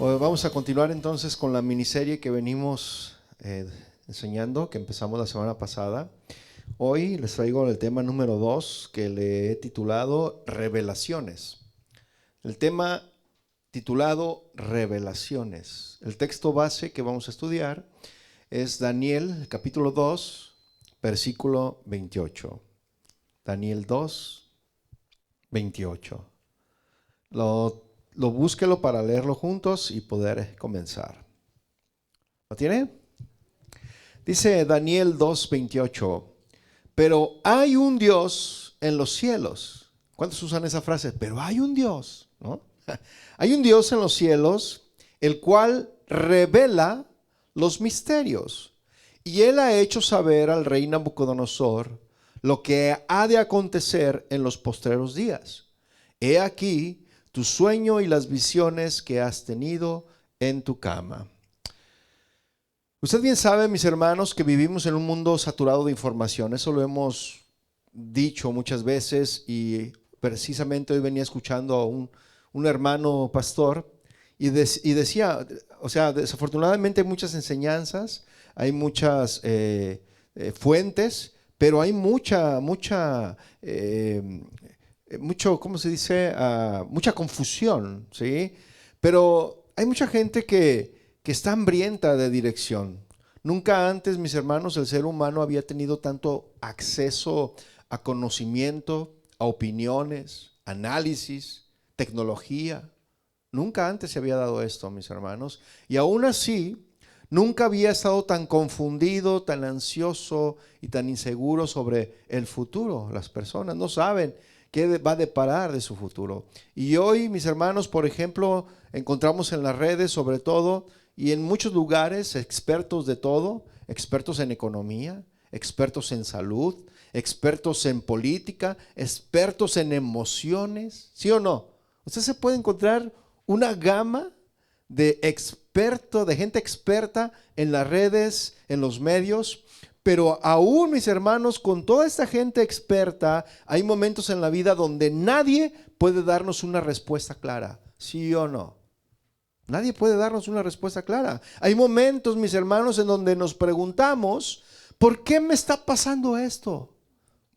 Hoy vamos a continuar entonces con la miniserie que venimos enseñando, que empezamos la semana pasada. Hoy les traigo el tema número 2, que le he titulado Revelaciones. El tema titulado Revelaciones. El texto base que vamos a estudiar es Daniel, capítulo 2, versículo 28. Daniel 2, 28. Búsquelo para leerlo juntos y poder comenzar. ¿Lo tiene? Dice Daniel 2:28. Pero hay un Dios en los cielos. ¿Cuántos usan esa frase? Pero hay un Dios, ¿no? Hay un Dios en los cielos, el cual revela los misterios. Y él ha hecho saber al rey Nabucodonosor lo que ha de acontecer en los postreros días. He aquí tu sueño y las visiones que has tenido en tu cama. Usted bien sabe, mis hermanos, que vivimos en un mundo saturado de información. Eso lo hemos dicho muchas veces y precisamente hoy venía escuchando a un hermano pastor y decía, o sea, desafortunadamente hay muchas enseñanzas, hay muchas fuentes, pero hay mucho, ¿cómo se dice? Mucha confusión, ¿sí? Pero hay mucha gente que está hambrienta de dirección. Nunca antes, mis hermanos, el ser humano había tenido tanto acceso a conocimiento, a opiniones, análisis, tecnología. Nunca antes se había dado esto, mis hermanos. Y aún así, nunca había estado tan confundido, tan ansioso y tan inseguro sobre el futuro. Las personas no saben qué va a deparar de su futuro. Y hoy, mis hermanos, por ejemplo, encontramos en las redes sobre todo y en muchos lugares expertos de todo, expertos en economía, expertos en salud, expertos en política, expertos en emociones, ¿sí o no? Usted se puede encontrar una gama de expertos, de gente experta en las redes, en los medios. Pero aún, mis hermanos, con toda esta gente experta, hay momentos en la vida donde nadie puede darnos una respuesta clara, ¿sí o no? Nadie puede darnos una respuesta clara. Hay momentos, mis hermanos, en donde nos preguntamos, ¿por qué me está pasando esto?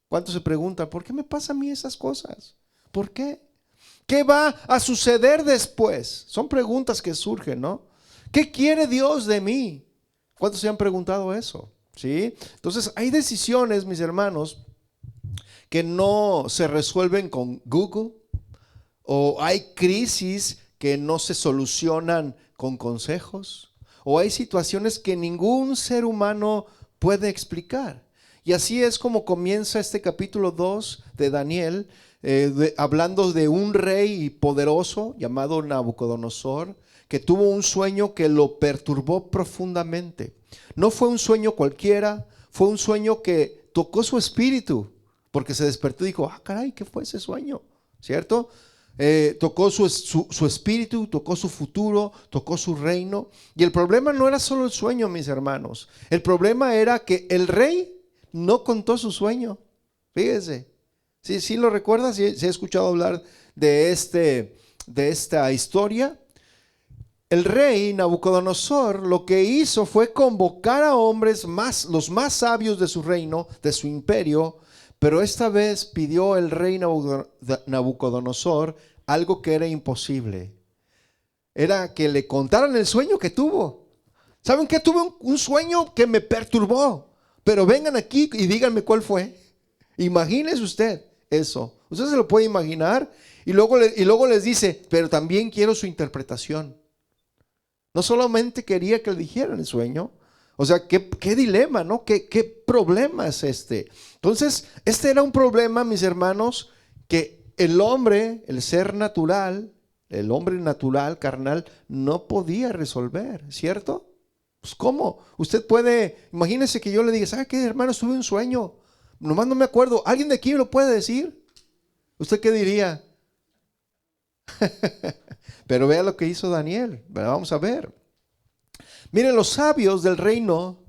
¿Cuántos se preguntan, ¿por qué me pasa a mí esas cosas? ¿Por qué? ¿Qué va a suceder después? Son preguntas que surgen, ¿no? ¿Qué quiere Dios de mí? ¿Cuántos se han preguntado eso? ¿Sí? Entonces hay decisiones, mis hermanos, que no se resuelven con Google, o hay crisis que no se solucionan con consejos, o hay situaciones que ningún ser humano puede explicar. Y así es como comienza este capítulo 2 de Daniel, hablando de un rey poderoso llamado Nabucodonosor, que tuvo un sueño que lo perturbó profundamente. No fue un sueño cualquiera, fue un sueño que tocó su espíritu, porque se despertó y dijo, caray, ¿qué fue ese sueño? ¿Cierto? Tocó su espíritu, tocó su futuro, tocó su reino. Y el problema no era solo el sueño, mis hermanos. El problema era que el rey no contó su sueño. Fíjese. ¿Sí lo recuerda? ¿Sí ha escuchado hablar de esta historia? El rey Nabucodonosor lo que hizo fue convocar a hombres los más sabios de su reino, de su imperio, pero esta vez pidió el rey Nabucodonosor algo que era imposible. Era que le contaran el sueño que tuvo. ¿Saben qué? Tuve un sueño que me perturbó, pero vengan aquí y díganme cuál fue. Imagínese usted eso. Usted se lo puede imaginar y luego les dice, pero también quiero su interpretación. No solamente quería que le dijeran el sueño, o sea, qué dilema, ¿no? ¿Qué problema es este? Entonces, este era un problema, mis hermanos, que el hombre, el ser natural, el hombre natural, carnal, no podía resolver, ¿cierto? Pues ¿cómo? Usted puede, imagínese que yo le diga, ¿sabe qué, hermano? Tuve un sueño, nomás no me acuerdo. ¿Alguien de aquí me lo puede decir? ¿Usted qué diría? Pero vea lo que hizo Daniel. Vamos a ver. Miren, los sabios del reino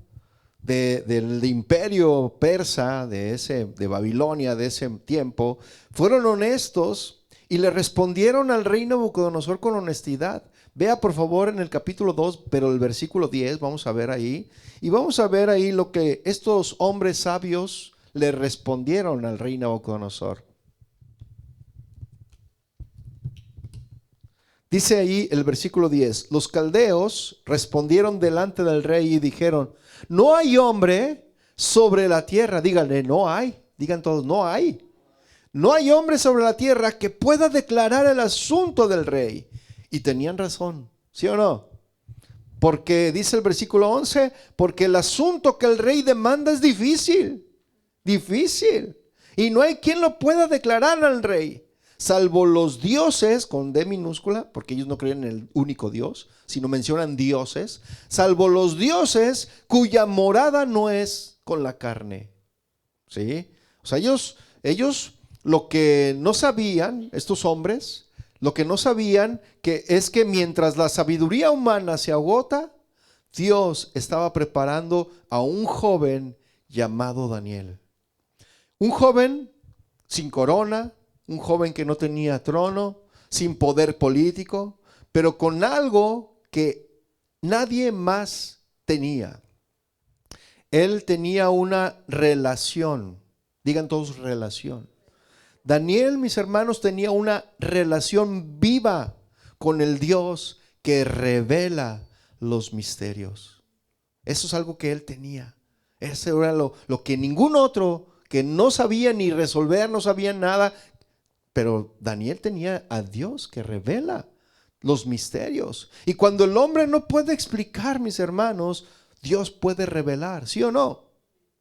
del imperio persa, de Babilonia, de ese tiempo, fueron honestos y le respondieron al rey Nabucodonosor con honestidad. Vea por favor en el capítulo 2, pero el versículo 10, vamos a ver ahí. Y vamos a ver ahí lo que estos hombres sabios le respondieron al rey Nabucodonosor. Dice ahí el versículo 10, los caldeos respondieron delante del rey y dijeron, no hay hombre sobre la tierra. Díganle, no hay. Digan todos, no hay. No hay hombre sobre la tierra que pueda declarar el asunto del rey. Y tenían razón, ¿sí o no? Porque dice el versículo 11, porque el asunto que el rey demanda es difícil. Difícil. Y no hay quien lo pueda declarar al rey. Salvo los dioses, con D minúscula, porque ellos no creen en el único Dios, sino mencionan dioses, salvo los dioses cuya morada no es con la carne. ¿Sí? O sea, ellos lo que no sabían, estos hombres, lo que no sabían que es que mientras la sabiduría humana se agota, Dios estaba preparando a un joven llamado Daniel. Un joven sin corona, un joven que no tenía trono, sin poder político, pero con algo que nadie más tenía. Él tenía una relación. Digan todos relación. Daniel, mis hermanos, tenía una relación viva con el Dios que revela los misterios. Eso es algo que él tenía. Eso era lo que ningún otro que no sabía ni resolver, no sabía nada. Pero Daniel tenía a Dios que revela los misterios. Y cuando el hombre no puede explicar, mis hermanos, Dios puede revelar, ¿sí o no?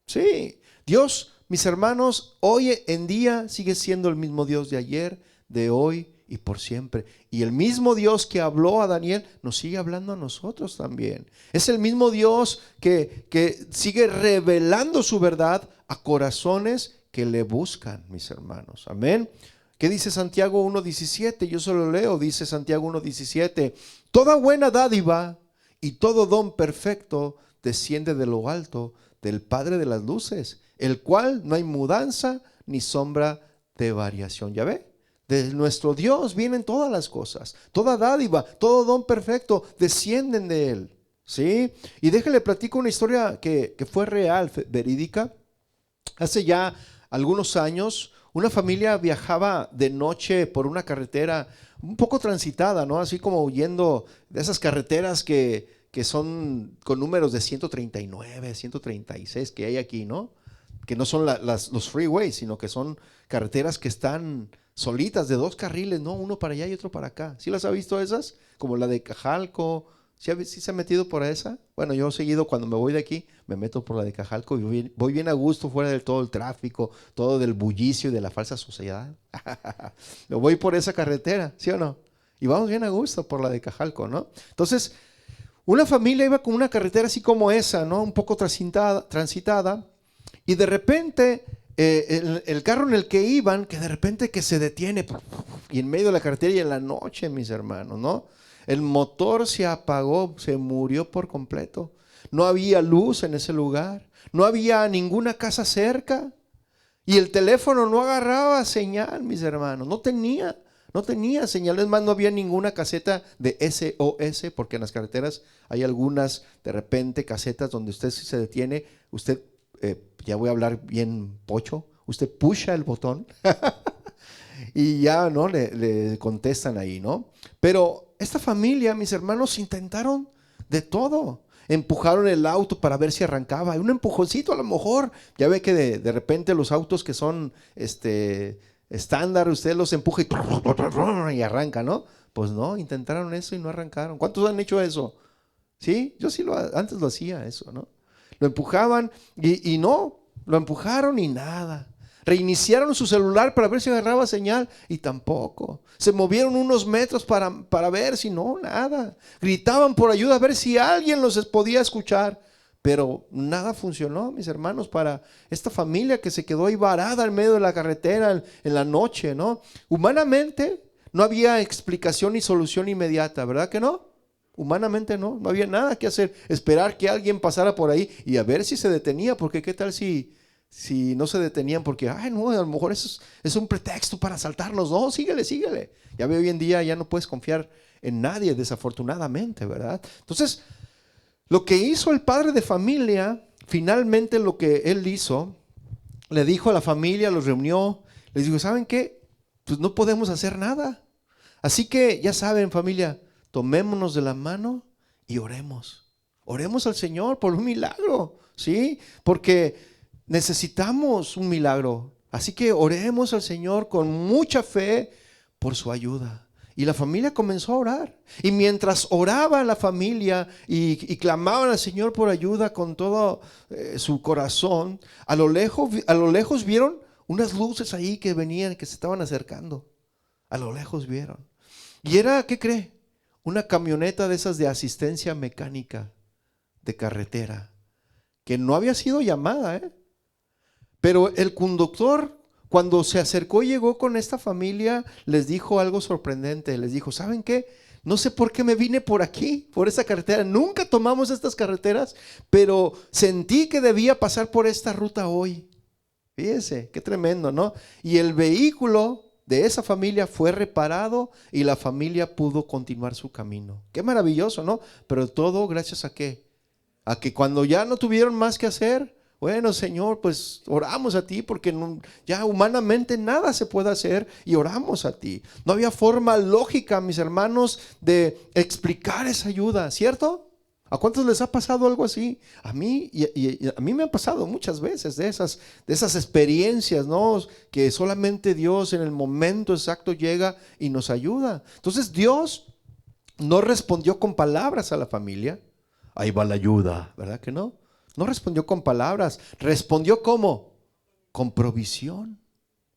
Sí, Dios, mis hermanos, hoy en día sigue siendo el mismo Dios de ayer, de hoy y por siempre. Y el mismo Dios que habló a Daniel nos sigue hablando a nosotros también. Es el mismo Dios que sigue revelando su verdad a corazones que le buscan, mis hermanos. Amén. ¿Qué dice Santiago 1:17? Yo solo leo, dice Santiago 1:17. Toda buena dádiva y todo don perfecto desciende de lo alto, del Padre de las luces, el cual no hay mudanza ni sombra de variación. ¿Ya ve? De nuestro Dios vienen todas las cosas, toda dádiva, todo don perfecto descienden de Él. ¿Sí? Y déjale platico una historia que fue real, verídica. Hace ya algunos años, una familia viajaba de noche por una carretera un poco transitada, ¿no? Así como huyendo de esas carreteras que son con números de 139, 136 que hay aquí, ¿no? Que no son los freeways, sino que son carreteras que están solitas de dos carriles, ¿no? Uno para allá y otro para acá. ¿Sí las ha visto esas? Como la de Cajalco. ¿Sí se ha metido por esa? Bueno, yo seguido cuando me voy de aquí, me meto por la de Cajalco y voy bien a gusto fuera de todo el tráfico, todo del bullicio y de la falsa sociedad. Lo voy por esa carretera, ¿sí o no? Y vamos bien a gusto por la de Cajalco, ¿no? Entonces, una familia iba con una carretera así como esa, ¿no? Un poco transitada y de repente el carro en el que iban, que de repente que se detiene y en medio de la carretera y en la noche, mis hermanos, ¿no? El motor se apagó, se murió por completo. No había luz en ese lugar, no había ninguna casa cerca y el teléfono no agarraba señal, mis hermanos, no tenía señal. Es más, no había ninguna caseta de SOS, porque en las carreteras hay algunas de repente casetas donde usted si se detiene, usted, ya voy a hablar bien pocho, usted pusha el botón y ya no le contestan ahí, ¿no? Pero esta familia, mis hermanos, intentaron de todo. Empujaron el auto para ver si arrancaba. Un empujoncito a lo mejor. Ya ve que de repente los autos que son estándar, usted los empuja y arranca, ¿no? Pues no, intentaron eso y no arrancaron. ¿Cuántos han hecho eso? ¿Sí? Yo sí antes lo hacía eso, ¿no? Lo empujaban y no, lo empujaron y nada. Reiniciaron su celular para ver si agarraba señal y tampoco. Se movieron unos metros para ver si no, nada. Gritaban por ayuda a ver si alguien los podía escuchar. Pero nada funcionó, mis hermanos, para esta familia que se quedó ahí varada en medio de la carretera en la noche, ¿no? Humanamente no había explicación ni solución inmediata, ¿verdad que no? Humanamente no había nada que hacer. Esperar que alguien pasara por ahí y a ver si se detenía, porque qué tal si no se detenían porque, ay no, a lo mejor eso es un pretexto para asaltarnos. No, síguele. Ya ve, hoy en día ya no puedes confiar en nadie, desafortunadamente, ¿verdad? Entonces, lo que hizo el padre de familia, finalmente lo que él hizo, le dijo a la familia, los reunió, les dijo, ¿saben qué? Pues no podemos hacer nada. Así que ya saben, familia, tomémonos de la mano y oremos. Oremos al Señor por un milagro, ¿sí? Porque necesitamos un milagro. Así que oremos al Señor con mucha fe por su ayuda. Y la familia comenzó a orar. Y mientras oraba la familia y clamaban al Señor por ayuda con todo su corazón, a lo lejos vieron unas luces ahí que venían, que se estaban acercando. A lo lejos vieron. Y era, ¿qué cree? Una camioneta de esas de asistencia mecánica de carretera, que no había sido llamada, pero el conductor, cuando se acercó y llegó con esta familia, les dijo algo sorprendente. Les dijo, ¿saben qué? No sé por qué me vine por aquí, por esta carretera. Nunca tomamos estas carreteras, pero sentí que debía pasar por esta ruta hoy. Fíjense, qué tremendo, ¿no? Y el vehículo de esa familia fue reparado y la familia pudo continuar su camino. Qué maravilloso, ¿no? Pero todo gracias a qué? A que cuando ya no tuvieron más que hacer, bueno, Señor, pues oramos a ti porque ya humanamente nada se puede hacer y oramos a ti. No había forma lógica, mis hermanos, de explicar esa ayuda, ¿cierto? ¿A cuántos les ha pasado algo así? A mí y a mí me ha pasado muchas veces de esas experiencias, ¿no? Que solamente Dios en el momento exacto llega y nos ayuda. Entonces Dios no respondió con palabras a la familia. Ahí va la ayuda, ¿verdad que no? No respondió con palabras, respondió ¿cómo? Con provisión,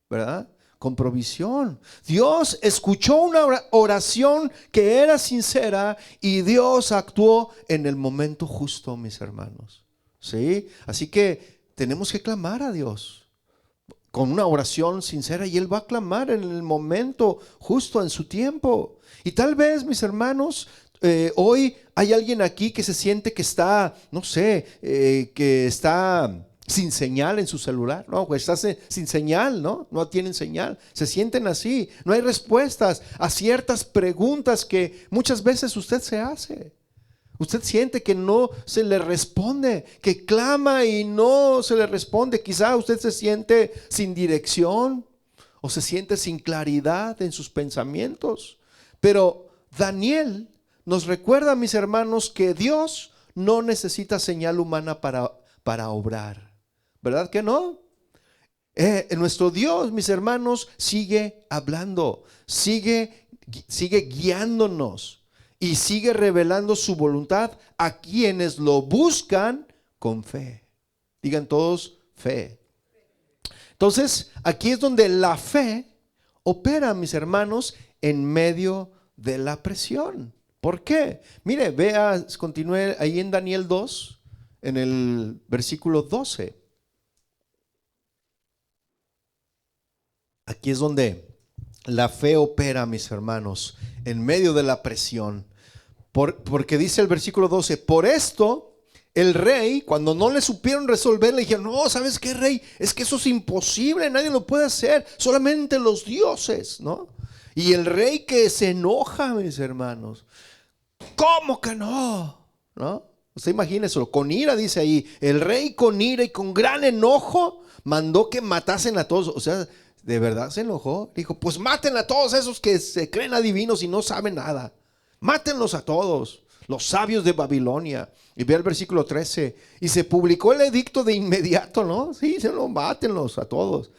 ¿verdad? Con provisión. Dios escuchó una oración que era sincera y Dios actuó en el momento justo, mis hermanos. ¿Sí? Así que tenemos que clamar a Dios con una oración sincera y Él va a clamar en el momento justo, en su tiempo. Y tal vez, mis hermanos, hoy hay alguien aquí que se siente que está, no sé, que está sin señal en su celular, no, pues está sin señal, ¿no? No tienen señal, se sienten así, no hay respuestas a ciertas preguntas que muchas veces usted se hace. Usted siente que no se le responde, que clama y no se le responde. Quizá usted se siente sin dirección o se siente sin claridad en sus pensamientos. Pero Daniel nos recuerda, mis hermanos, que Dios no necesita señal humana para obrar. ¿Verdad que no? Nuestro Dios, mis hermanos, sigue hablando, sigue guiándonos y sigue revelando su voluntad a quienes lo buscan con fe. Digan todos, fe. Entonces, aquí es donde la fe opera, mis hermanos, en medio de la presión. ¿Por qué? Mire, vea, continúe ahí en Daniel 2, en el versículo 12. Aquí es donde la fe opera, mis hermanos, en medio de la presión. Porque dice el versículo 12, por esto el rey, cuando no le supieron resolver, le dijeron, no, ¿sabes qué, rey? Es que eso es imposible, nadie lo puede hacer, solamente los dioses, ¿no? Y el rey que se enoja, mis hermanos, ¿cómo que no? ¿No? Usted imagínese, con ira dice ahí, el rey con ira y con gran enojo mandó que matasen a todos, o sea, de verdad se enojó, dijo, pues maten a todos esos que se creen adivinos y no saben nada. Mátenlos a todos, los sabios de Babilonia. Y ve el versículo 13. Y se publicó el edicto de inmediato, ¿no? Sí, mátenlos a todos,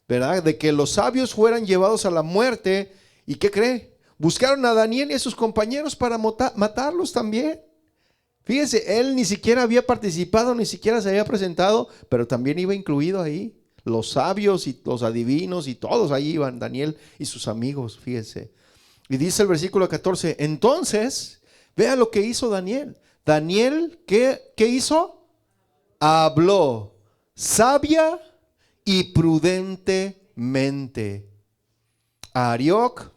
¿verdad? De que los sabios fueran llevados a la muerte. ¿Y qué cree? Buscaron a Daniel y a sus compañeros para matarlos también. Fíjense, él ni siquiera había participado, ni siquiera se había presentado, pero también iba incluido ahí. Los sabios y los adivinos y todos ahí iban, Daniel y sus amigos, fíjense. Y dice el versículo 14, entonces, vea lo que hizo Daniel. Daniel, ¿qué hizo? Habló sabia y prudentemente a Arioc,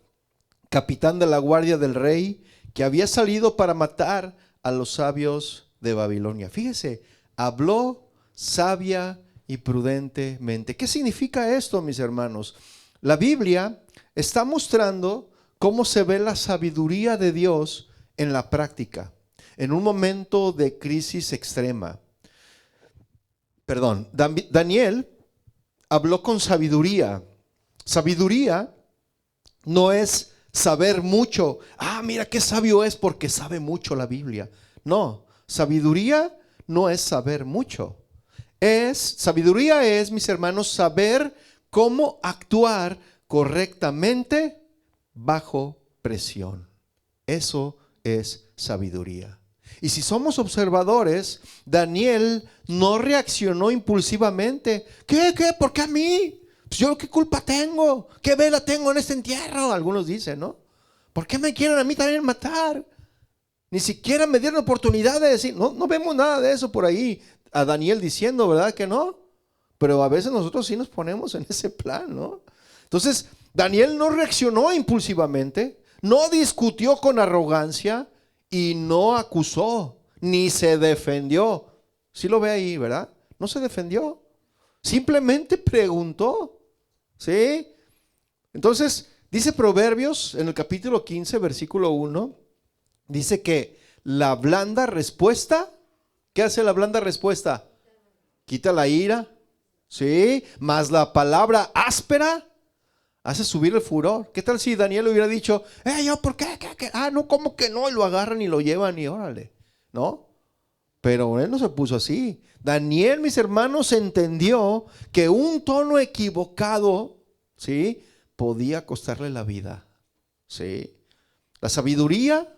capitán de la guardia del rey, que había salido para matar a los sabios de Babilonia. Fíjese, habló sabia y prudentemente. ¿Qué significa esto, mis hermanos? La Biblia está mostrando cómo se ve la sabiduría de Dios en la práctica, en un momento de crisis extrema. Daniel habló con sabiduría. Sabiduría no es saber mucho. Mira qué sabio es porque sabe mucho la Biblia. No, sabiduría no es saber mucho. Sabiduría es, mis hermanos, saber cómo actuar correctamente bajo presión. Eso es sabiduría. Y si somos observadores, Daniel no reaccionó impulsivamente. ¿Qué? ¿Por qué a mí? Pues yo qué culpa tengo, qué vela tengo en este entierro. Algunos dicen, ¿no? ¿Por qué me quieren a mí también matar? Ni siquiera me dieron oportunidad de decir. No vemos nada de eso por ahí. A Daniel diciendo, ¿verdad que no? Pero a veces nosotros sí nos ponemos en ese plan, ¿no? Entonces, Daniel no reaccionó impulsivamente, no discutió con arrogancia y no acusó, ni se defendió. Sí lo ve ahí, ¿verdad? No se defendió, simplemente preguntó, ¿sí? Entonces, dice Proverbios en el capítulo 15, versículo 1, dice que la blanda respuesta, ¿qué hace la blanda respuesta? Quita la ira, ¿sí? Más la palabra áspera hace subir el furor. ¿Qué tal si Daniel hubiera dicho, yo, ¿por qué? ¿Qué? No, ¿cómo que no? Y lo agarran y lo llevan y órale, ¿no? Pero él no se puso así. Daniel, mis hermanos, entendió que un tono equivocado, ¿sí?, podía costarle la vida, ¿sí? La sabiduría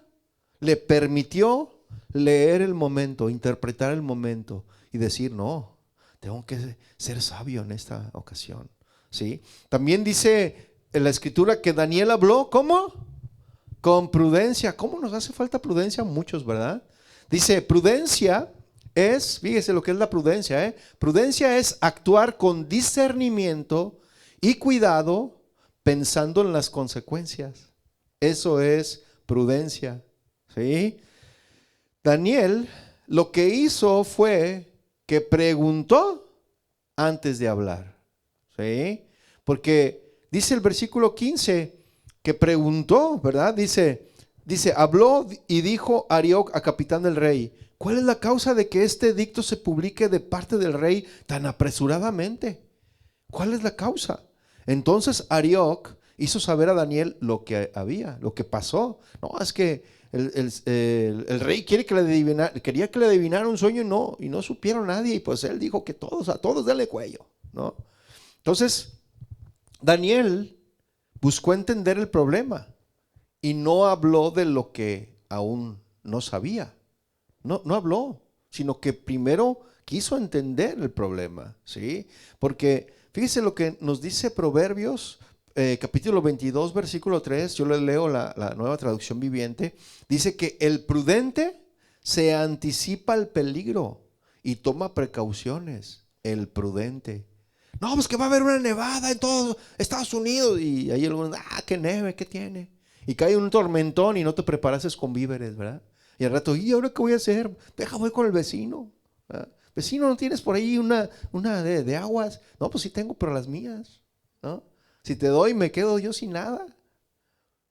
le permitió leer el momento, interpretar el momento y decir, no, tengo que ser sabio en esta ocasión, ¿sí? También dice en la escritura que Daniel habló, ¿cómo? Con prudencia. ¿Cómo nos hace falta prudencia a muchos, verdad? Dice, prudencia es, fíjese lo que es la prudencia, ¿eh? Prudencia es actuar con discernimiento y cuidado pensando en las consecuencias. Eso es prudencia, ¿sí? Daniel lo que hizo fue que preguntó antes de hablar, ¿sí? Porque dice el versículo 15 que preguntó, ¿verdad? Dice, habló y dijo Arioc a capitán del rey, ¿cuál es la causa de que este edicto se publique de parte del rey tan apresuradamente? ¿Cuál es la causa? Entonces Arioc hizo saber a Daniel lo que pasó. No, es que el rey quería que le adivinara un sueño y no supieron nadie. Y pues él dijo que a todos denle cuello, ¿no? Entonces, Daniel buscó entender el problema y no habló de lo que aún no sabía. No habló, sino que primero quiso entender el problema, ¿sí? Porque fíjese lo que nos dice Proverbios, capítulo 22, versículo 3, yo le leo la nueva traducción viviente, dice que el prudente se anticipa al peligro y toma precauciones, el prudente. No, pues que va a haber una nevada en todo Estados Unidos y ahí algunos, qué nieve, ¿qué tiene? Y cae un tormentón y no te preparases con víveres, ¿verdad? Y al rato, ¿y ahora qué voy a hacer? Voy con el vecino, ¿verdad? Vecino, ¿no tienes por ahí una de aguas? No, pues sí tengo, pero las mías, ¿no? Si te doy, me quedo yo sin nada.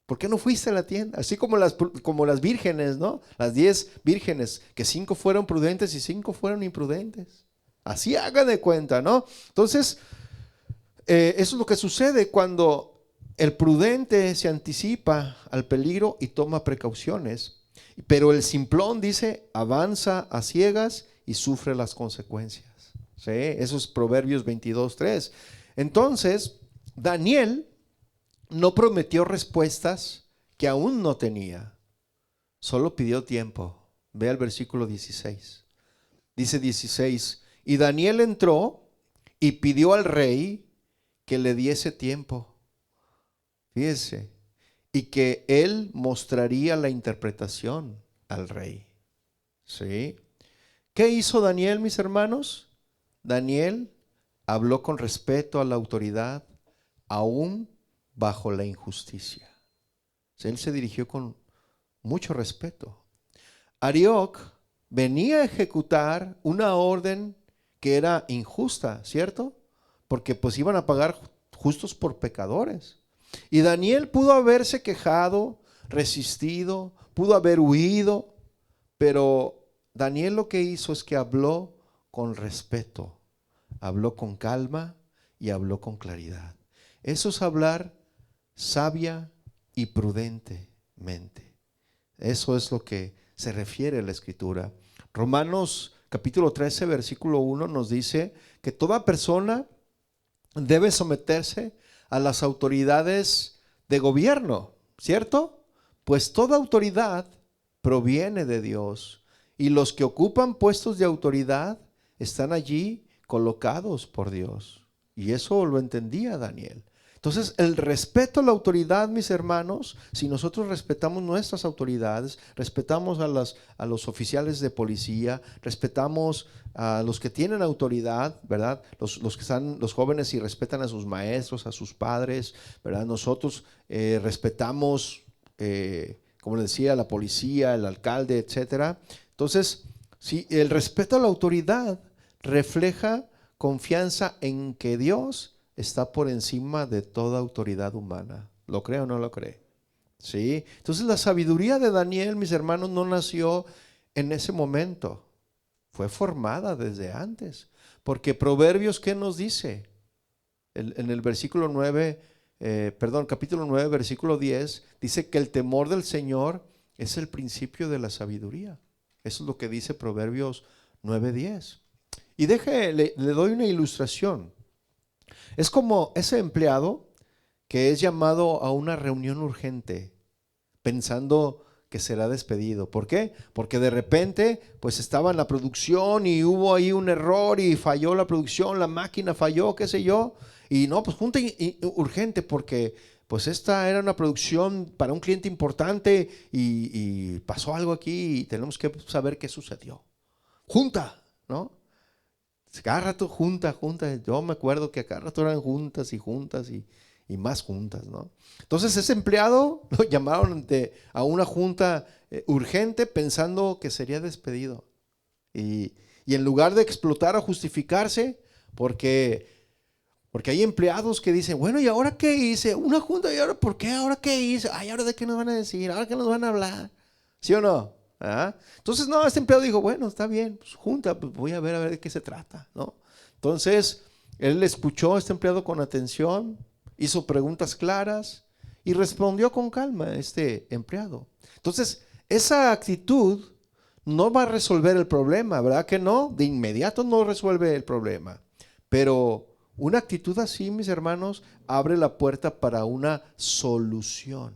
¿Por qué no fuiste a la tienda? Así como las vírgenes, ¿no? Las 10 vírgenes, que 5 fueron prudentes y 5 fueron imprudentes. Así hagan de cuenta, ¿no? Entonces, eso es lo que sucede cuando el prudente se anticipa al peligro y toma precauciones. Pero el simplón dice, avanza a ciegas y sufre las consecuencias, ¿sí? Eso es Proverbios 22:3. Entonces, Daniel no prometió respuestas que aún no tenía, solo pidió tiempo. Ve al versículo 16. Dice 16, y Daniel entró y pidió al rey que le diese tiempo. Fíjese, y que él mostraría la interpretación al rey, ¿sí? ¿Qué hizo Daniel, mis hermanos? Daniel habló con respeto a la autoridad, aún bajo la injusticia. Él se dirigió con mucho respeto. Arioc venía a ejecutar una orden que era injusta, ¿cierto? Porque pues iban a pagar justos por pecadores. Y Daniel pudo haberse quejado, resistido, pudo haber huido, pero Daniel lo que hizo es que habló con respeto, habló con calma y habló con claridad. Eso es hablar sabia y prudentemente. Eso es lo que se refiere a la Escritura. Romanos capítulo 13, versículo 1 nos dice que toda persona debe someterse a las autoridades de gobierno, ¿cierto? Pues toda autoridad proviene de Dios y los que ocupan puestos de autoridad están allí colocados por Dios. Y eso lo entendía Daniel. Entonces, el respeto a la autoridad, mis hermanos, si nosotros respetamos nuestras autoridades, respetamos a los oficiales de policía, respetamos a los que tienen autoridad, ¿verdad? Los que están, los jóvenes, y respetan a sus maestros, a sus padres, ¿verdad? Nosotros respetamos, como les decía, a la policía, el alcalde, etcétera. Entonces, si el respeto a la autoridad refleja confianza en que Dios está por encima de toda autoridad humana. ¿Lo cree o no lo cree? ¿Sí? Entonces la sabiduría de Daniel, mis hermanos, no nació en ese momento. Fue formada desde antes. Porque Proverbios, ¿qué nos dice? En el versículo 9, capítulo 9, versículo 10, dice que el temor del Señor es el principio de la sabiduría. Eso es lo que dice Proverbios 9:10. Y le doy una ilustración. Es como ese empleado que es llamado a una reunión urgente, pensando que será despedido. ¿Por qué? Porque de repente pues estaba en la producción y hubo ahí un error y falló la producción, la máquina falló, qué sé yo. Y no, pues junta urgente porque pues esta era una producción para un cliente importante y pasó algo aquí y tenemos que saber qué sucedió. Junta, ¿no? Cada rato junta. Yo me acuerdo que cada rato eran juntas y más juntas, ¿no? Entonces ese empleado lo llamaron a una junta urgente pensando que sería despedido. Y en lugar de explotar o justificarse, porque hay empleados que dicen, bueno, ¿y ahora qué hice? Una junta, ¿y ahora por qué? ¿Ahora qué hice? Ay, ¿ahora de qué nos van a decir? ¿Ahora qué nos van a hablar? ¿Sí o no? ¿Ah? Entonces, no, este empleado dijo, bueno, está bien, pues junta, pues voy a ver de qué se trata, ¿no? Entonces, él escuchó a este empleado con atención, hizo preguntas claras y respondió con calma a este empleado. Entonces, esa actitud no va a resolver el problema, ¿verdad que no? De inmediato no resuelve el problema, pero una actitud así, mis hermanos, abre la puerta para una solución.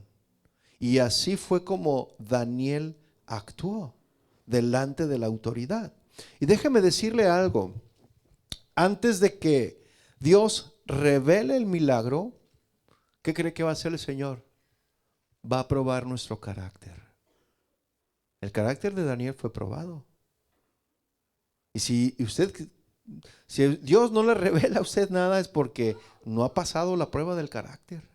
Y así fue como Daniel actuó delante de la autoridad. Y déjeme decirle algo, antes de que Dios revele el milagro, ¿qué cree que va a hacer el Señor? Va a probar nuestro carácter. El carácter de Daniel fue probado. Y si Dios no le revela a usted nada, es porque no ha pasado la prueba del carácter.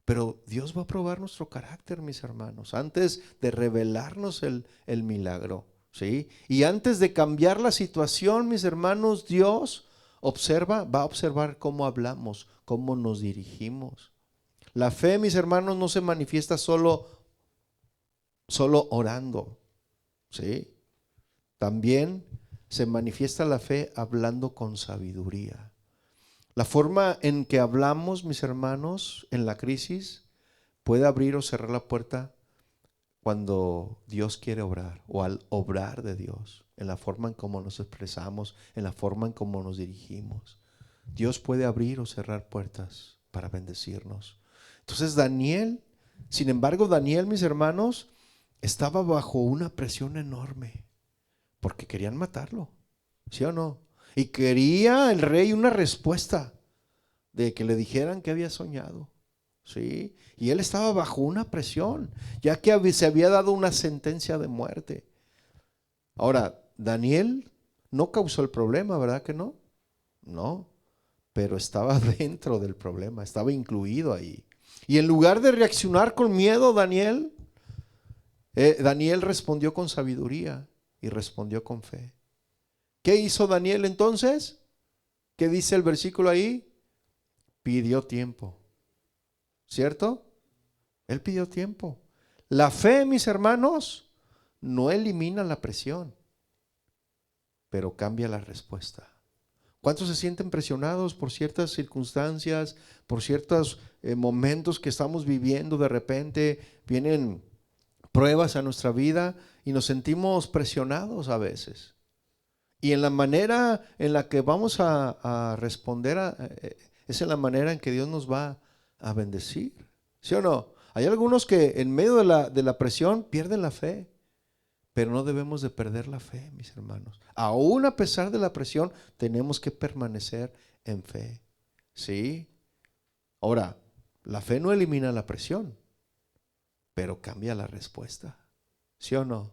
Pero Dios va a probar nuestro carácter, mis hermanos, antes de revelarnos el milagro, ¿sí? Y antes de cambiar la situación, mis hermanos, Dios va a observar cómo hablamos, cómo nos dirigimos. La fe, mis hermanos, no se manifiesta solo orando, ¿sí? También se manifiesta la fe hablando con sabiduría. La forma en que hablamos, mis hermanos, en la crisis puede abrir o cerrar la puerta cuando Dios quiere obrar o al obrar de Dios, en la forma en cómo nos expresamos, en la forma en cómo nos dirigimos. Dios puede abrir o cerrar puertas para bendecirnos. Entonces sin embargo, Daniel, mis hermanos, estaba bajo una presión enorme porque querían matarlo, ¿sí o no? Y quería el rey una respuesta de que le dijeran que había soñado, ¿sí? Y él estaba bajo una presión, ya que se había dado una sentencia de muerte. Ahora, Daniel no causó el problema, ¿verdad que no? No, pero estaba dentro del problema, estaba incluido ahí. Y en lugar de reaccionar con miedo, Daniel respondió con sabiduría y respondió con fe. ¿Qué hizo Daniel entonces? ¿Qué dice el versículo ahí? Pidió tiempo. ¿cierto? Él pidió tiempo. La fe, mis hermanos, no elimina la presión, pero cambia la respuesta. ¿Cuántos se sienten presionados por ciertas circunstancias, por ciertos momentos que estamos viviendo? De repente vienen pruebas a nuestra vida y nos sentimos presionados a veces. Y en la manera en la que vamos a responder es en la manera en que Dios nos va a bendecir. ¿Sí o no? Hay algunos que en medio de la presión pierden la fe, pero no debemos de perder la fe, mis hermanos. Aún a pesar de la presión, tenemos que permanecer en fe. ¿Sí? Ahora, la fe no elimina la presión, pero cambia la respuesta. ¿Sí o no?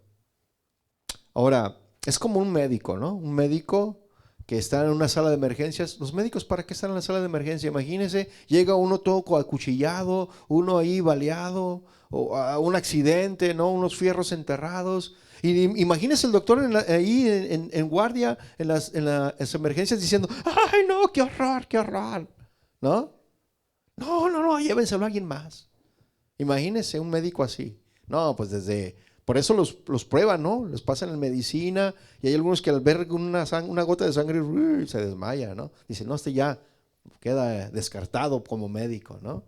Ahora, es como un médico, ¿no? Un médico que está en una sala de emergencias. Los médicos, ¿para qué están en la sala de emergencia? Imagínense, llega uno todo acuchillado, uno ahí baleado, o a un accidente, ¿no? Unos fierros enterrados. Y imagínese el doctor ahí en guardia en las emergencias diciendo, ¡ay, no, qué horror, qué horror! ¿No? No, llévenselo a alguien más. Imagínese un médico así. No, pues por eso los prueban, ¿no? Les pasan en medicina y hay algunos que al ver una gota de sangre se desmaya, ¿no? Dicen, no, este ya queda descartado como médico, ¿no?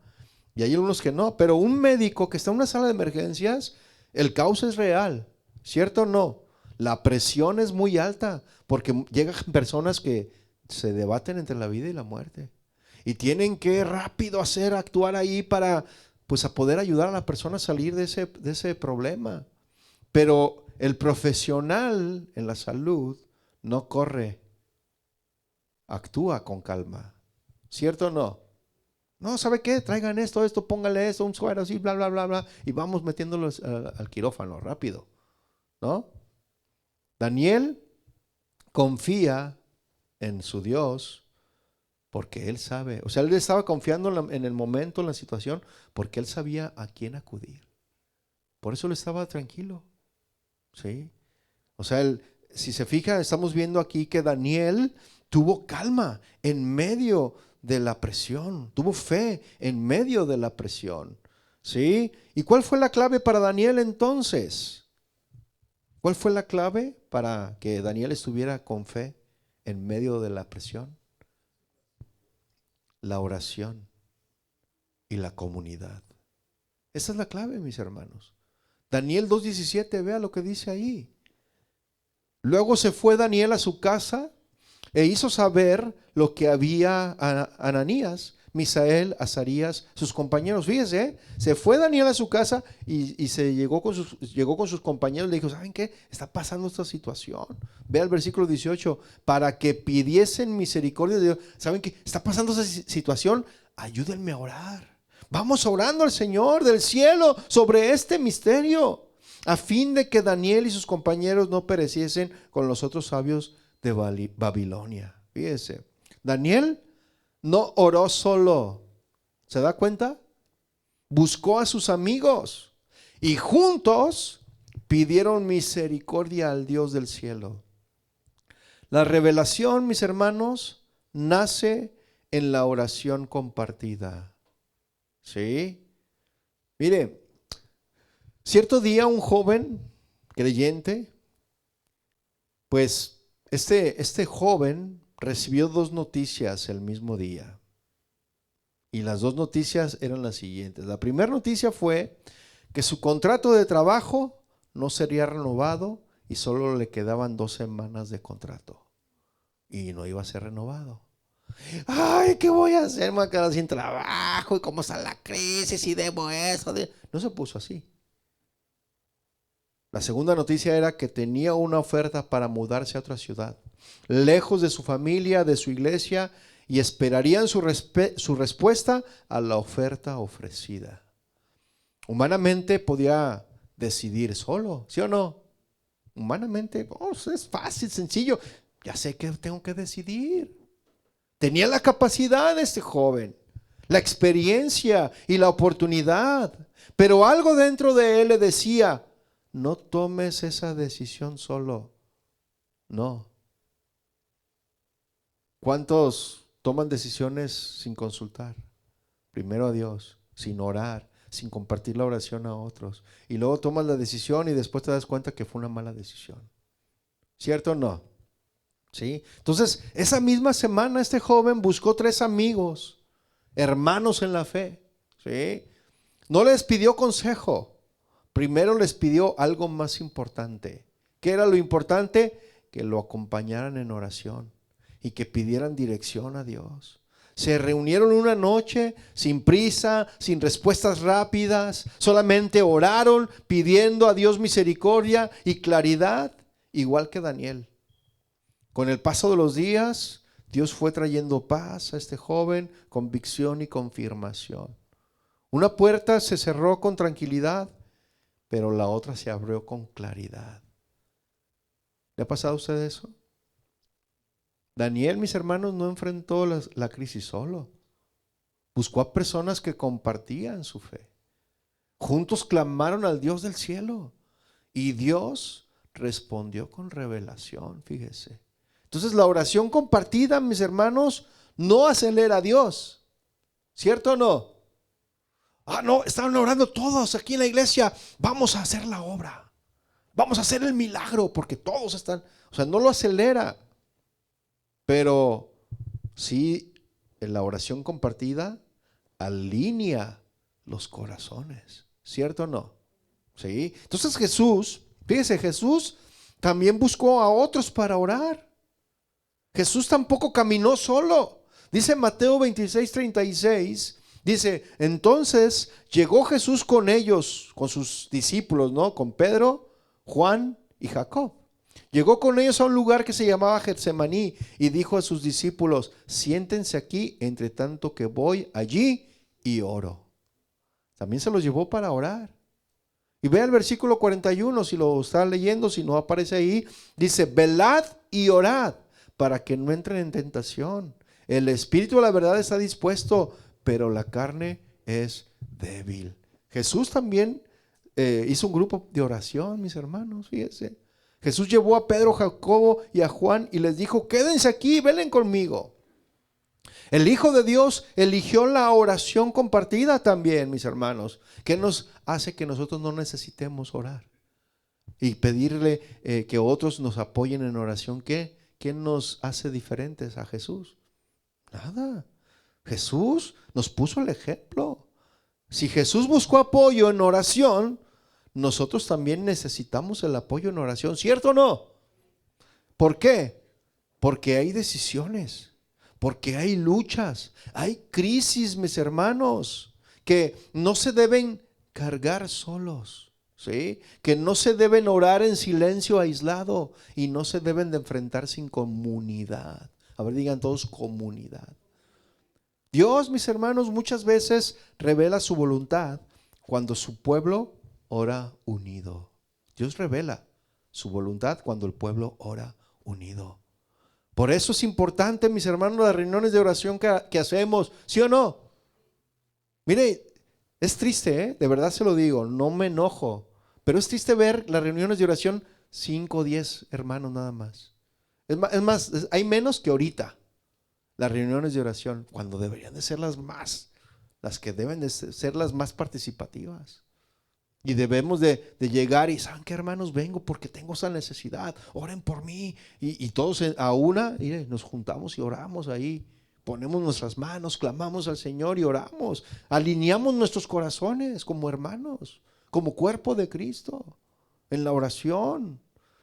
Y hay algunos que no, pero un médico que está en una sala de emergencias, el caos es real, ¿cierto o no? La presión es muy alta porque llegan personas que se debaten entre la vida y la muerte y tienen que rápido actuar ahí para, pues, a poder ayudar a la persona a salir de ese problema. Pero el profesional en la salud no corre, actúa con calma, ¿cierto o no? No, ¿sabe qué? Traigan esto, póngale esto, un suero así, bla, bla, bla, bla, y vamos metiéndolos al quirófano rápido, ¿no? Daniel confía en su Dios porque él sabe, o sea, él estaba confiando en el momento, en la situación, porque él sabía a quién acudir. Por eso él estaba tranquilo, ¿sí? O sea, si se fija, estamos viendo aquí que Daniel tuvo calma en medio de la presión, tuvo fe en medio de la presión, ¿sí? ¿Y cuál fue la clave para Daniel entonces? ¿Cuál fue la clave para que Daniel estuviera con fe en medio de la presión? La oración y la comunidad. Esa es la clave, mis hermanos. Daniel 2:17, vea lo que dice ahí. Luego se fue Daniel a su casa e hizo saber lo que había a Ananías, Misael, Azarías, sus compañeros. Fíjese, se fue Daniel a su casa y llegó con sus compañeros y le dijo, ¿saben qué? Está pasando esta situación. Ve al versículo 18, para que pidiesen misericordia de Dios. ¿Saben qué? Está pasando esa situación, ayúdenme a orar. Vamos orando al Señor del cielo sobre este misterio, a fin de que Daniel y sus compañeros no pereciesen con los otros sabios de Babilonia. Fíjese, Daniel no oró solo, ¿se da cuenta? Buscó a sus amigos y juntos pidieron misericordia al Dios del cielo. La revelación, mis hermanos, nace en la oración compartida. ¿Sí? Mire, cierto día un joven creyente, pues este joven recibió dos noticias el mismo día. Y las dos noticias eran las siguientes. La primera noticia fue que su contrato de trabajo no sería renovado y solo le quedaban 2 semanas de contrato. Y no iba a ser renovado. Ay, ¿qué voy a hacer? Me voy a quedar sin trabajo. ¿Y cómo está la crisis? Y debo eso. No se puso así. La segunda noticia era que tenía una oferta para mudarse a otra ciudad, lejos de su familia, de su iglesia, y esperarían su respuesta a la oferta ofrecida. Humanamente podía decidir solo, ¿sí o no? Humanamente, es fácil, sencillo. Ya sé que tengo que decidir. Tenía la capacidad de este joven, la experiencia y la oportunidad, pero algo dentro de él le decía, no tomes esa decisión solo. No. ¿Cuántos toman decisiones sin consultar? Primero a Dios. sin orar, sin compartir la oración a otros. Y luego tomas la decisión y después te das cuenta que fue una mala decisión. ¿Cierto o no? ¿Sí? Entonces, esa misma semana este joven buscó 3 amigos, hermanos en la fe. ¿Sí? No les pidió consejo. Primero les pidió algo más importante. ¿Qué era lo importante? Que lo acompañaran en oración y que pidieran dirección a Dios. Se reunieron una noche sin prisa, sin respuestas rápidas, solamente oraron pidiendo a Dios misericordia y claridad, igual que Daniel. Con el paso de los días, Dios fue trayendo paz a este joven, convicción y confirmación. Una puerta se cerró con tranquilidad, pero la otra se abrió con claridad. ¿Le ha pasado a usted eso? Daniel, mis hermanos, no enfrentó la crisis solo. Buscó a personas que compartían su fe. Juntos clamaron al Dios del cielo y Dios respondió con revelación, fíjese. Entonces la oración compartida, mis hermanos, no acelera a Dios. ¿Cierto o no? No, estaban orando todos aquí en la iglesia. Vamos a hacer la obra. Vamos a hacer el milagro porque todos están. O sea, no lo acelera. Pero sí, en la oración compartida alinea los corazones. ¿Cierto o no? ¿Sí? Entonces Jesús, fíjese, Jesús también buscó a otros para orar. Jesús tampoco caminó solo. Dice Mateo 26:36, dice, entonces llegó Jesús con ellos, con sus discípulos, ¿no? Con Pedro, Juan y Jacob. Llegó con ellos a un lugar que se llamaba Getsemaní y dijo a sus discípulos, siéntense aquí entre tanto que voy allí y oro. También se los llevó para orar. Y vea el versículo 41, si lo está leyendo, si no aparece ahí, dice, velad y orad para que no entren en tentación. El espíritu de la verdad está dispuesto, pero la carne es débil. Jesús también hizo un grupo de oración, mis hermanos, fíjense. Jesús llevó a Pedro, Jacobo y a Juan y les dijo, quédense aquí, velen conmigo. El Hijo de Dios eligió la oración compartida también, mis hermanos, que nos hace que nosotros no necesitemos orar y pedirle que otros nos apoyen en oración. ¿Qué nos hace diferentes a Jesús? Nada. Jesús nos puso el ejemplo. Si Jesús buscó apoyo en oración, nosotros también necesitamos el apoyo en oración, ¿cierto o no? ¿Por qué? Porque hay decisiones, porque hay luchas, hay crisis, mis hermanos, que no se deben cargar solos, ¿sí? Que no se deben orar en silencio aislado y no se deben de enfrentar sin comunidad. A ver, digan todos comunidad. Dios, mis hermanos, muchas veces revela su voluntad cuando su pueblo ora unido. Dios revela su voluntad cuando el pueblo ora unido. Por eso es importante, mis hermanos, las reuniones de oración que hacemos, ¿sí o no? Mire, es triste, de verdad se lo digo, no me enojo, pero es triste ver las reuniones de oración 5 o 10 hermanos nada más. Es más, hay menos que ahorita las reuniones de oración, cuando deberían de ser las que deben de ser las más participativas. Y debemos de llegar y ¿saben qué, hermanos? Vengo porque tengo esa necesidad, oren por mí. Y todos a una, mire, nos juntamos y oramos ahí. Ponemos nuestras manos, clamamos al Señor y oramos. Alineamos nuestros corazones como hermanos, como cuerpo de Cristo, en la oración.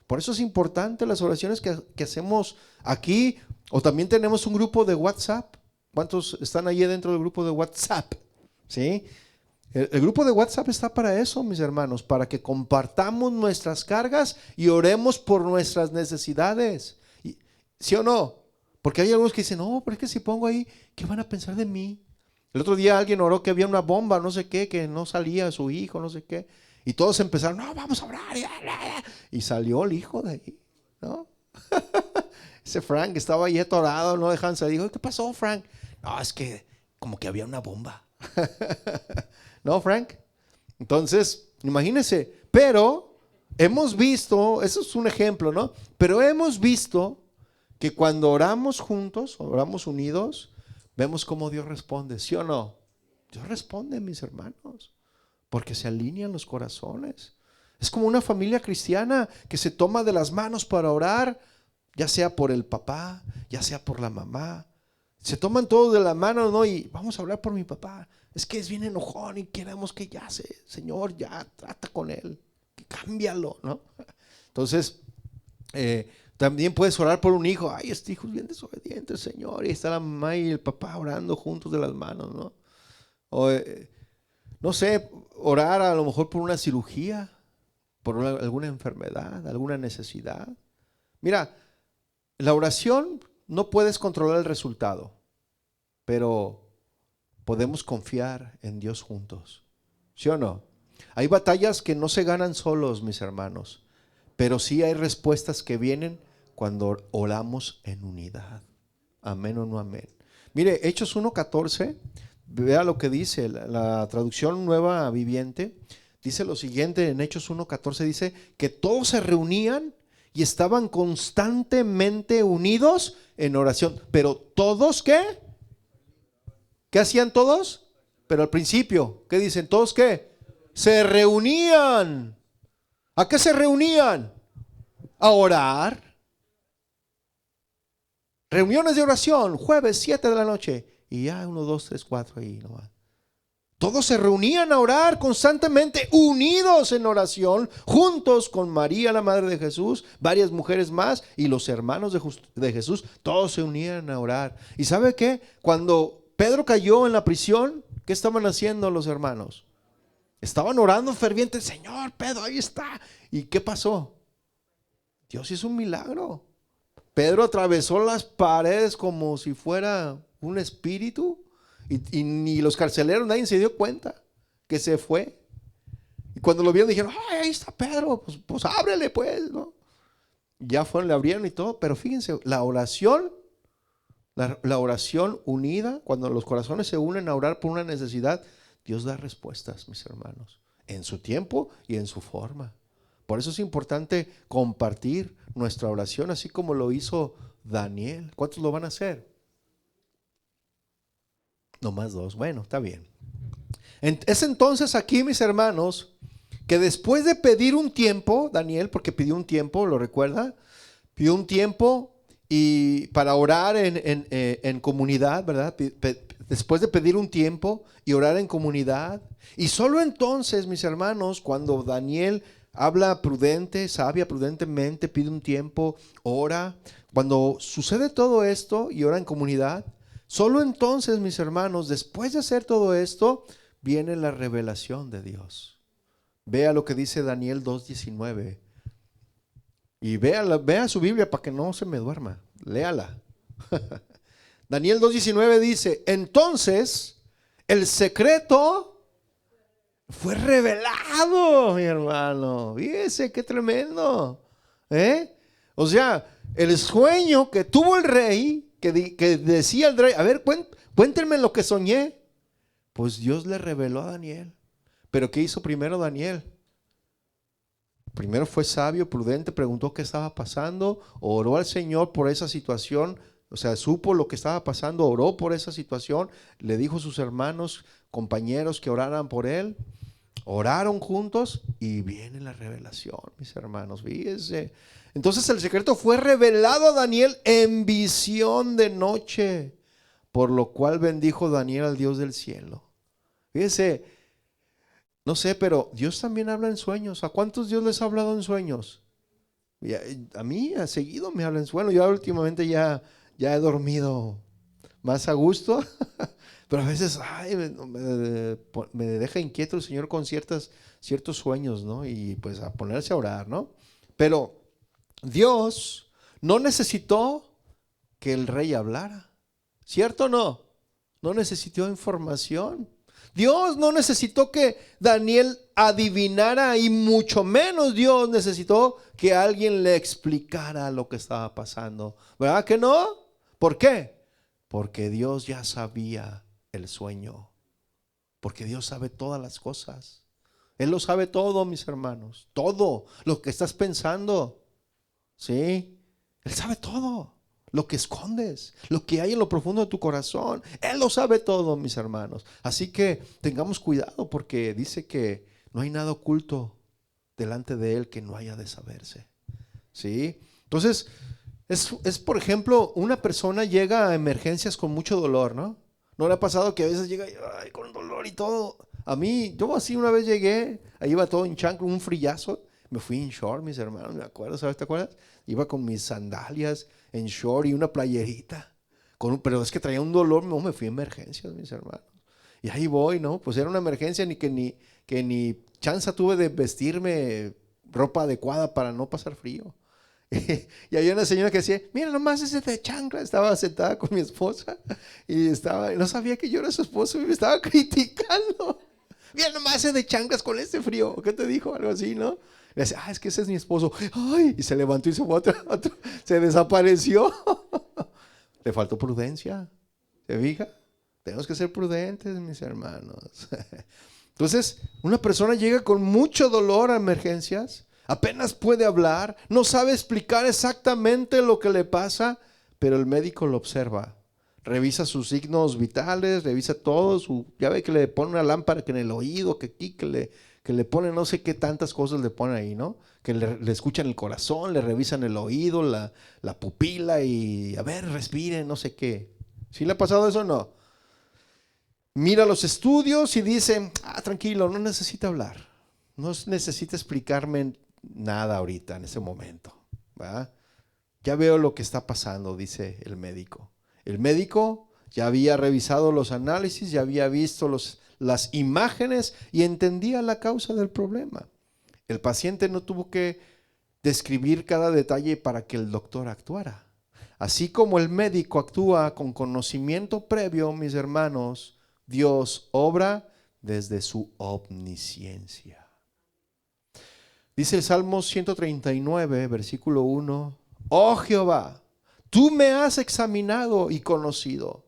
Por eso es importante las oraciones que hacemos aquí. O también tenemos un grupo de WhatsApp. ¿Cuántos están allí dentro del grupo de WhatsApp? ¿Sí? El grupo de WhatsApp está para eso, mis hermanos, para que compartamos nuestras cargas y oremos por nuestras necesidades. ¿Sí o no? Porque hay algunos que dicen, no, pero es que si pongo ahí, ¿qué van a pensar de mí? El otro día alguien oró que había una bomba, no sé qué, que no salía su hijo, no sé qué. Y todos empezaron, no, vamos a orar. Y salió el hijo de ahí, ¿no? Ese Frank estaba ahí atorado, no dejan salir. Dijo, ¿qué pasó, Frank? No, es que como que había una bomba. ¿No, Frank? Entonces, imagínense, pero hemos visto, eso es un ejemplo, ¿no? Pero hemos visto que cuando oramos juntos, oramos unidos, vemos cómo Dios responde, ¿sí o no? Dios responde, mis hermanos, porque se alinean los corazones. Es como una familia cristiana que se toma de las manos para orar, ya sea por el papá, ya sea por la mamá. Se toman todos de la mano, ¿no? Y vamos a hablar por mi papá. Es que es bien enojón y queremos que ya Señor, ya trata con él, que cámbialo, ¿no? Entonces, también puedes orar por un hijo. Ay, este hijo es bien desobediente, Señor. Y está la mamá y el papá orando juntos de las manos, ¿no? O, no sé, orar a lo mejor por una cirugía, por alguna enfermedad, alguna necesidad. Mira, la oración no puedes controlar el resultado, pero podemos confiar en Dios juntos. ¿Sí o no? Hay batallas que no se ganan solos, mis hermanos, pero sí hay respuestas que vienen cuando oramos en unidad. Amén o no amén. Mire, Hechos 1:14, vea lo que dice la traducción Nueva Viviente. Dice lo siguiente en Hechos 1:14, dice que todos se reunían y estaban constantemente unidos en oración. Pero todos, ¿qué? ¿Qué hacían todos? Pero al principio, ¿qué dicen? ¿Todos qué? Se reunían. ¿A qué se reunían? A orar. Reuniones de oración, jueves 7 de la noche. Y ya 1, 2, 3, 4 ahí nomás. Todos se reunían a orar constantemente, unidos en oración, juntos con María, la madre de Jesús, varias mujeres más y los hermanos de Jesús. Todos se unían a orar. ¿Y sabe qué? Cuando Pedro cayó en la prisión, ¿qué estaban haciendo los hermanos? Estaban orando ferviente. Señor, Pedro, ahí está. ¿Y qué pasó? Dios hizo un milagro. Pedro atravesó las paredes como si fuera un espíritu. Y ni los carceleros, nadie se dio cuenta que se fue. Y cuando lo vieron dijeron, ay, ahí está Pedro, pues ábrele pues, ¿no? Ya fueron, le abrieron y todo, pero fíjense, la oración unida, cuando los corazones se unen a orar por una necesidad, Dios da respuestas, mis hermanos, en su tiempo y en su forma. Por eso es importante compartir nuestra oración, así como lo hizo Daniel. ¿Cuántos lo van a hacer? Nomás 2. Bueno, está bien. Es entonces aquí, mis hermanos, que después de pedir un tiempo, Daniel, porque pidió un tiempo, ¿lo recuerda? Pidió un tiempo y para orar en comunidad, ¿verdad? Después de pedir un tiempo y orar en comunidad. Y solo entonces, mis hermanos, cuando Daniel habla prudentemente, pide un tiempo, ora. Cuando sucede todo esto y ora en comunidad, solo entonces, mis hermanos, después de hacer todo esto, viene la revelación de Dios. Vea lo que dice Daniel 2:19. Y vea su Biblia para que no se me duerma. Léala. Daniel 2:19 dice, entonces el secreto fue revelado, mi hermano. Fíjese qué tremendo. O sea, el sueño que tuvo el rey, que decía el rey, a ver, cuéntenme lo que soñé. Pues Dios le reveló a Daniel. Pero ¿qué hizo primero Daniel? Primero fue sabio, prudente, preguntó qué estaba pasando, oró al Señor por esa situación, o sea, supo lo que estaba pasando, oró por esa situación, le dijo a sus hermanos, compañeros que oraran por él, oraron juntos y viene la revelación, mis hermanos, fíjense. Entonces el secreto fue revelado a Daniel en visión de noche, por lo cual bendijo Daniel al Dios del cielo. Fíjense. No sé, pero Dios también habla en sueños. ¿A cuántos Dios les ha hablado en sueños? A mí, a seguido me habla en sueños. Yo últimamente ya he dormido más a gusto, pero a veces me deja inquieto el Señor con ciertos sueños, ¿no? Y pues a ponerse a orar, ¿no? Pero Dios no necesitó que el rey hablara, ¿cierto o no? No necesitó información. Dios no necesitó que Daniel adivinara y mucho menos Dios necesitó que alguien le explicara lo que estaba pasando. ¿Verdad que no? ¿Por qué? Porque Dios ya sabía el sueño. Porque Dios sabe todas las cosas. Él lo sabe todo, mis hermanos. Todo lo que estás pensando. ¿Sí? Él sabe todo. lo que escondes, lo que hay en lo profundo de tu corazón. Él lo sabe todo, mis hermanos. Así que tengamos cuidado, porque dice que no hay nada oculto delante de Él que no haya de saberse. ¿Sí? Entonces, por ejemplo, una persona llega a emergencias con mucho dolor, ¿no? ¿No le ha pasado que a veces llega con dolor y todo? A mí, yo así una vez llegué, ahí iba todo en chancla, un frillazo. Me fui en short, mis hermanos, me acuerdo, ¿sabes? ¿Te acuerdas? Iba con mis sandalias en short y una playerita. Pero es que traía un dolor, no, me fui a emergencias, mis hermanos. Y ahí voy, ¿no? Pues era una emergencia que ni chance tuve de vestirme ropa adecuada para no pasar frío. Y había una señora que decía, mira nomás ese de chancla. Estaba sentada con mi esposa y no sabía que yo era su esposo y me estaba criticando. Mira nomás ese de chanclas con este frío. ¿Qué te dijo? Algo así, ¿no? Le decía, es que ese es mi esposo. Ay, y se levantó y se fue se desapareció. Le faltó prudencia. ¿Se fija? Tenemos que ser prudentes, mis hermanos. Entonces, una persona llega con mucho dolor a emergencias. Apenas puede hablar, no sabe explicar exactamente lo que le pasa, pero el médico lo observa, revisa sus signos vitales, revisa todo, ya ve que le pone una lámpara que en el oído, que aquí, que le pone no sé qué tantas cosas le ponen ahí, ¿no? Que le escuchan el corazón, le revisan el oído, la pupila y a ver, respire, no sé qué. ¿Sí le ha pasado eso o no? Mira los estudios y dice, tranquilo, no necesita hablar, no necesita explicarme nada ahorita en ese momento, ¿verdad? Ya veo lo que está pasando, dice el médico. El médico ya había revisado los análisis, ya había visto las imágenes y entendía la causa del problema. El paciente no tuvo que describir cada detalle para que el doctor actuara. Así como el médico actúa con conocimiento previo, mis hermanos, Dios obra desde su omnisciencia. Dice el Salmo 139, versículo 1, oh Jehová, tú me has examinado y conocido.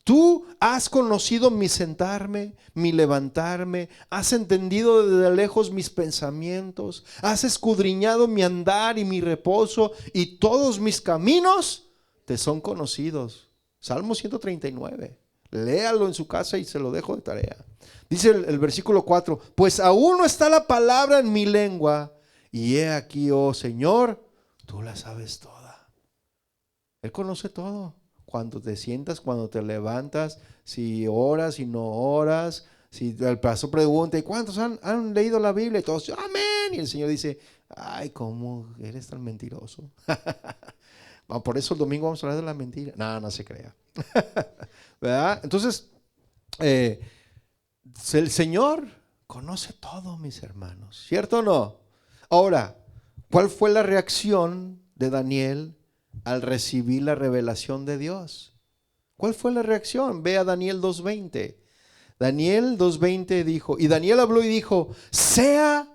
Tú has conocido mi sentarme, mi levantarme, has entendido desde lejos mis pensamientos, has escudriñado mi andar y mi reposo, y todos mis caminos te son conocidos. Salmo 139, léalo en su casa y se lo dejo de tarea. Dice el versículo 4, pues aún no está la palabra en mi lengua, y he aquí, oh Señor, tú la sabes toda. Él conoce todo. Cuando te sientas, cuando te levantas, si oras, si no oras, si el pastor pregunta, ¿y cuántos han leído la Biblia? Y todos, amén. Y el Señor dice, ay, ¿cómo eres tan mentiroso? Por eso el domingo vamos a hablar de la mentira. No, no se crea. ¿Verdad? Entonces, el Señor conoce todo, mis hermanos. ¿Cierto o no? Ahora, ¿cuál fue la reacción de Daniel al recibir la revelación de Dios? ¿Cuál fue la reacción? Ve a Daniel 2:20. Daniel 2:20 dijo, y Daniel habló y dijo, sea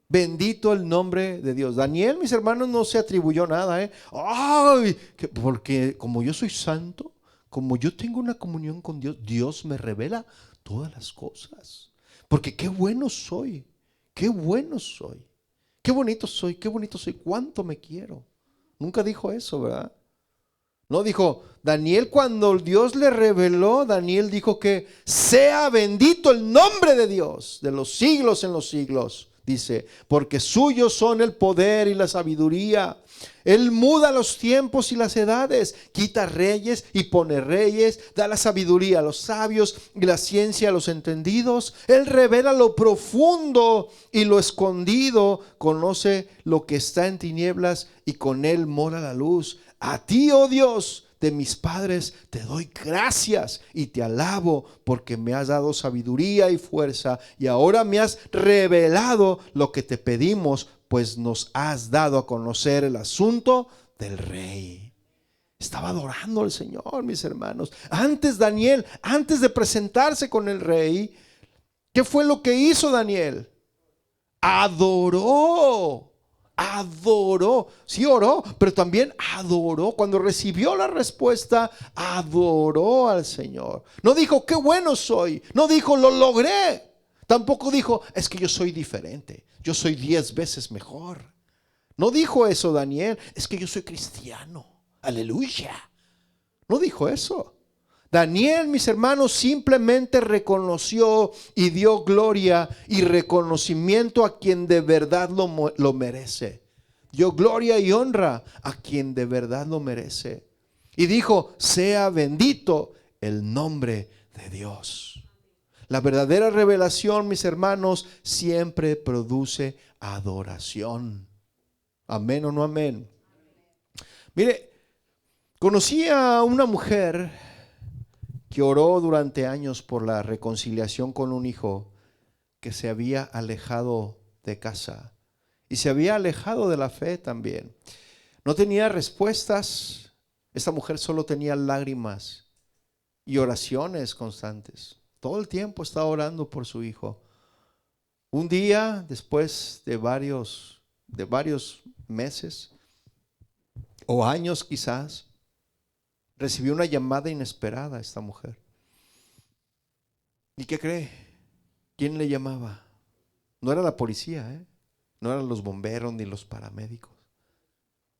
bendito el nombre de Dios. Daniel, mis hermanos, no se atribuyó nada, Ay, porque como yo soy santo, como yo tengo una comunión con Dios, Dios me revela todas las cosas. Porque qué bueno soy, qué bueno soy, qué bonito soy, cuánto me quiero. Nunca dijo eso, ¿verdad? No dijo, Daniel cuando Dios le reveló, Daniel dijo que sea bendito el nombre de Dios de los siglos en los siglos. Dice, porque suyos son el poder y la sabiduría. Él muda los tiempos y las edades, quita reyes y pone reyes, da la sabiduría a los sabios y la ciencia a los entendidos. Él revela lo profundo y lo escondido, conoce lo que está en tinieblas y con él mora la luz. A ti, oh Dios, de mis padres, te doy gracias y te alabo porque me has dado sabiduría y fuerza y ahora me has revelado lo que te pedimos, pues nos has dado a conocer el asunto del rey. Estaba adorando al Señor, mis hermanos. Daniel, antes de presentarse con el rey, ¿qué fue lo que hizo Daniel? Adoró. Sí oró, pero también adoró. Cuando recibió la respuesta, adoró al Señor. No dijo, qué bueno soy. No dijo, lo logré. Tampoco dijo, es que yo soy diferente. Yo soy 10 veces mejor. No dijo eso Daniel, es que yo soy cristiano. Aleluya. No dijo eso. Daniel, mis hermanos, simplemente reconoció y dio gloria y reconocimiento a quien de verdad lo merece. Dio gloria y honra a quien de verdad lo merece. Y dijo, sea bendito el nombre de Dios. La verdadera revelación, mis hermanos, siempre produce adoración. Amén o no amén. Mire, conocí a una mujer que oró durante años por la reconciliación con un hijo que se había alejado de casa y se había alejado de la fe también. No tenía respuestas. Esta mujer solo tenía lágrimas y oraciones constantes. Todo el tiempo estaba orando por su hijo. Un día, después de varios meses o años quizás, recibió una llamada inesperada esta mujer. ¿Y qué cree? ¿Quién le llamaba? No era la policía, no eran los bomberos ni los paramédicos.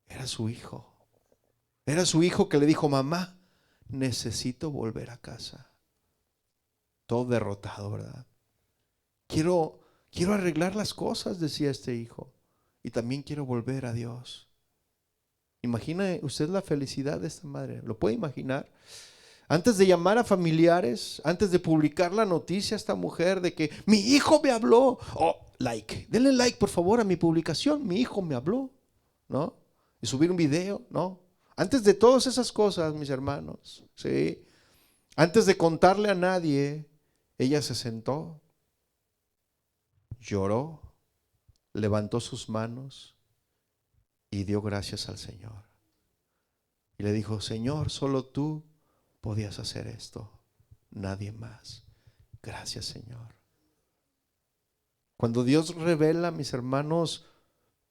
Era su hijo. Era su hijo que le dijo, mamá, necesito volver a casa. Todo derrotado, ¿verdad? Quiero arreglar las cosas, decía este hijo. Y también quiero volver a Dios. Imagina usted la felicidad de esta madre. ¿Lo puede imaginar? Antes de llamar a familiares, antes de publicar la noticia a esta mujer de que mi hijo me habló. Oh, denle like por favor a mi publicación. Mi hijo me habló, ¿no? Y subir un video, ¿no? Antes de todas esas cosas, mis hermanos, ¿sí? Antes de contarle a nadie, ella se sentó, lloró, levantó sus manos y dio gracias al Señor. Y le dijo, Señor, solo tú podías hacer esto, nadie más. Gracias, Señor. Cuando Dios revela, mis hermanos,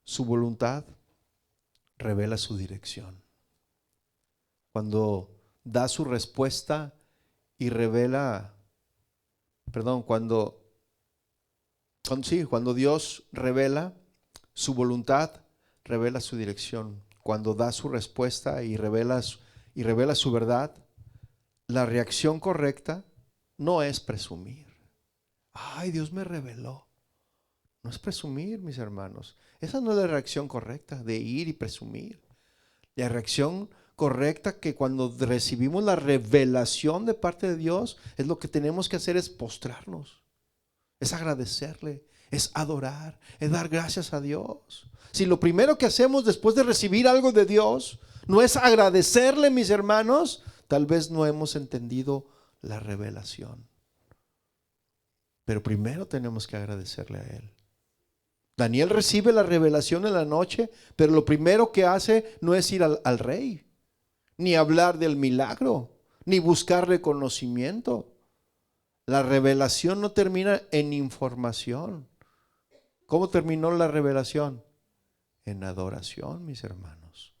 su voluntad, revela su dirección. Cuando da su respuesta y revela, cuando Dios revela su voluntad, revela su dirección. Cuando da su respuesta y revela su verdad, la reacción correcta no es presumir. Ay, Dios me reveló. No es presumir, mis hermanos. Esa no es la reacción correcta de ir y presumir. La reacción correcta que cuando recibimos la revelación de parte de Dios, es lo que tenemos que hacer es postrarnos, es agradecerle, es adorar, es dar gracias a Dios. Si lo primero que hacemos después de recibir algo de Dios no es agradecerle, mis hermanos, tal vez no hemos entendido la revelación. Pero primero tenemos que agradecerle a Él. Daniel recibe la revelación en la noche, pero lo primero que hace no es ir al rey, ni hablar del milagro, ni buscar reconocimiento. La revelación no termina en información. ¿Cómo terminó la revelación? En adoración, mis hermanos.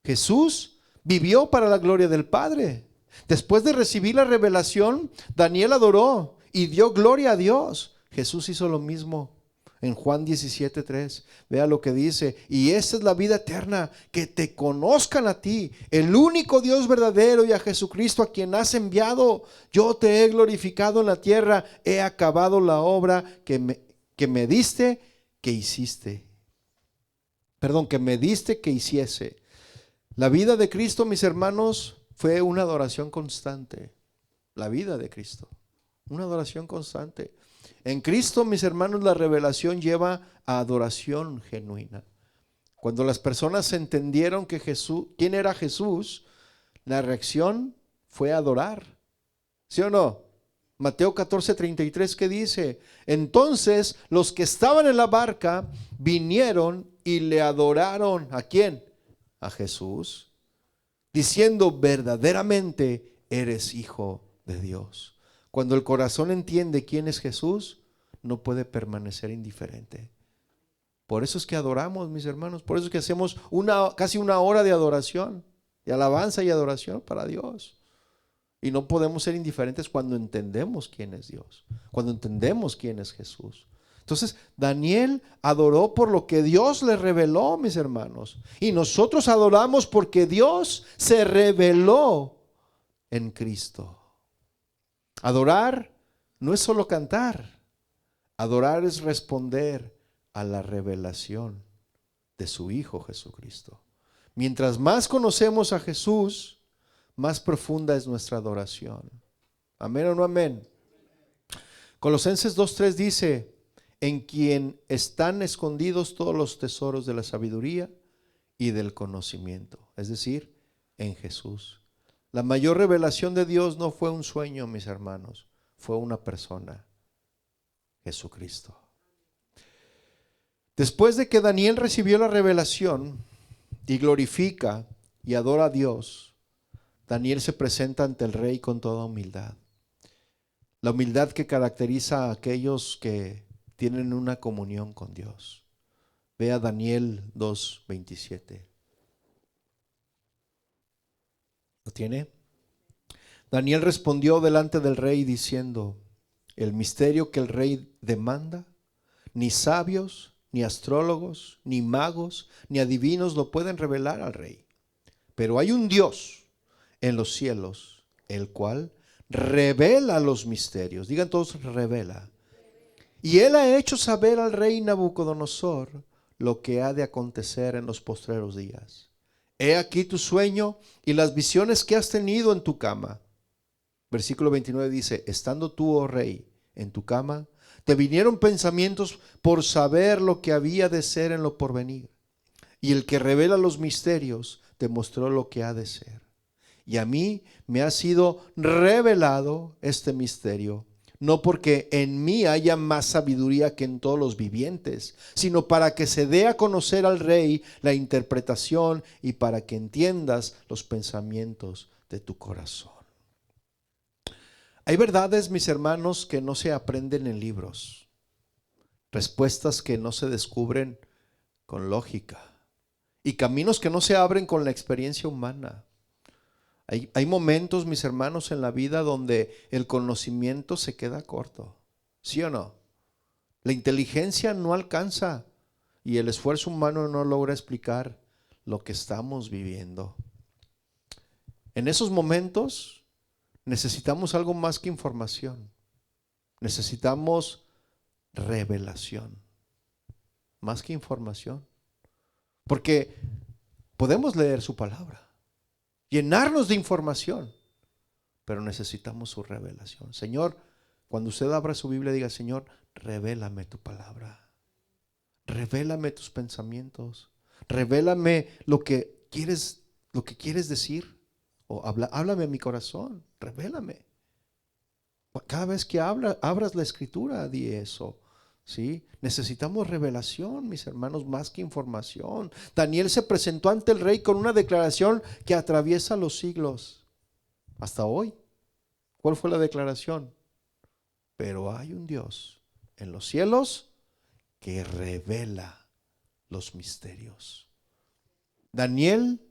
Jesús vivió para la gloria del Padre. Después de recibir la revelación, Daniel adoró y dio gloria a Dios. Jesús hizo lo mismo. En Juan 17:3, vea lo que dice, y esta es la vida eterna, que te conozcan a ti, el único Dios verdadero, y a Jesucristo a quien has enviado. Yo te he glorificado en la tierra, he acabado la obra que me diste que hiciese. La vida de Cristo, mis hermanos, fue una adoración constante. La vida de Cristo, una adoración constante. En Cristo, mis hermanos, la revelación lleva a adoración genuina. Cuando las personas entendieron quién era Jesús, la reacción fue adorar. ¿Sí o no? Mateo 14:33, ¿qué dice? Entonces los que estaban en la barca vinieron y le adoraron. ¿A quién? A Jesús, diciendo, verdaderamente eres Hijo de Dios. Cuando el corazón entiende quién es Jesús, no puede permanecer indiferente. Por eso es que adoramos, mis hermanos. Por eso es que hacemos casi una hora de adoración, de alabanza y adoración para Dios. Y no podemos ser indiferentes cuando entendemos quién es Dios, cuando entendemos quién es Jesús. Entonces, Daniel adoró por lo que Dios le reveló, mis hermanos. Y nosotros adoramos porque Dios se reveló en Cristo. Adorar no es solo cantar. Adorar es responder a la revelación de su Hijo Jesucristo. Mientras más conocemos a Jesús, más profunda es nuestra adoración. ¿Amén o no amén? Colosenses 2:3 dice: en quien están escondidos todos los tesoros de la sabiduría y del conocimiento. Es decir, en Jesús. La mayor revelación de Dios no fue un sueño, mis hermanos, fue una persona, Jesucristo. Después de que Daniel recibió la revelación y glorifica y adora a Dios, Daniel se presenta ante el rey con toda humildad. La humildad que caracteriza a aquellos que tienen una comunión con Dios. Vea Daniel 2:27. ¿Lo tiene? Daniel respondió delante del rey diciendo: el misterio que el rey demanda, ni sabios, ni astrólogos, ni magos, ni adivinos lo pueden revelar al rey. Pero hay un Dios en los cielos, el cual revela los misterios. Digan todos: revela. Y él ha hecho saber al rey Nabucodonosor lo que ha de acontecer en los postreros días. He aquí tu sueño y las visiones que has tenido en tu cama. Versículo 29 dice: estando tú, oh rey, en tu cama, te vinieron pensamientos por saber lo que había de ser en lo porvenir. Y el que revela los misterios te mostró lo que ha de ser. Y a mí me ha sido revelado este misterio, no porque en mí haya más sabiduría que en todos los vivientes, sino para que se dé a conocer al rey la interpretación y para que entiendas los pensamientos de tu corazón. Hay verdades, mis hermanos, que no se aprenden en libros, respuestas que no se descubren con lógica y caminos que no se abren con la experiencia humana. Hay momentos, mis hermanos, en la vida donde el conocimiento se queda corto, ¿sí o no? La inteligencia no alcanza y el esfuerzo humano no logra explicar lo que estamos viviendo. En esos momentos necesitamos algo más que información. Necesitamos revelación, más que información. Porque podemos leer su palabra, llenarnos de información, pero necesitamos su revelación. Señor, cuando usted abra su Biblia, diga: Señor, revélame tu palabra. Revélame tus pensamientos. Revélame lo que quieres decir. O háblame a mi corazón. Revélame. Cada vez que abras la escritura, di eso. ¿Sí? Necesitamos revelación, mis hermanos, más que información. Daniel se presentó ante el rey con una declaración que atraviesa los siglos hasta hoy. ¿Cuál fue la declaración? Pero hay un Dios en los cielos que revela los misterios. Daniel,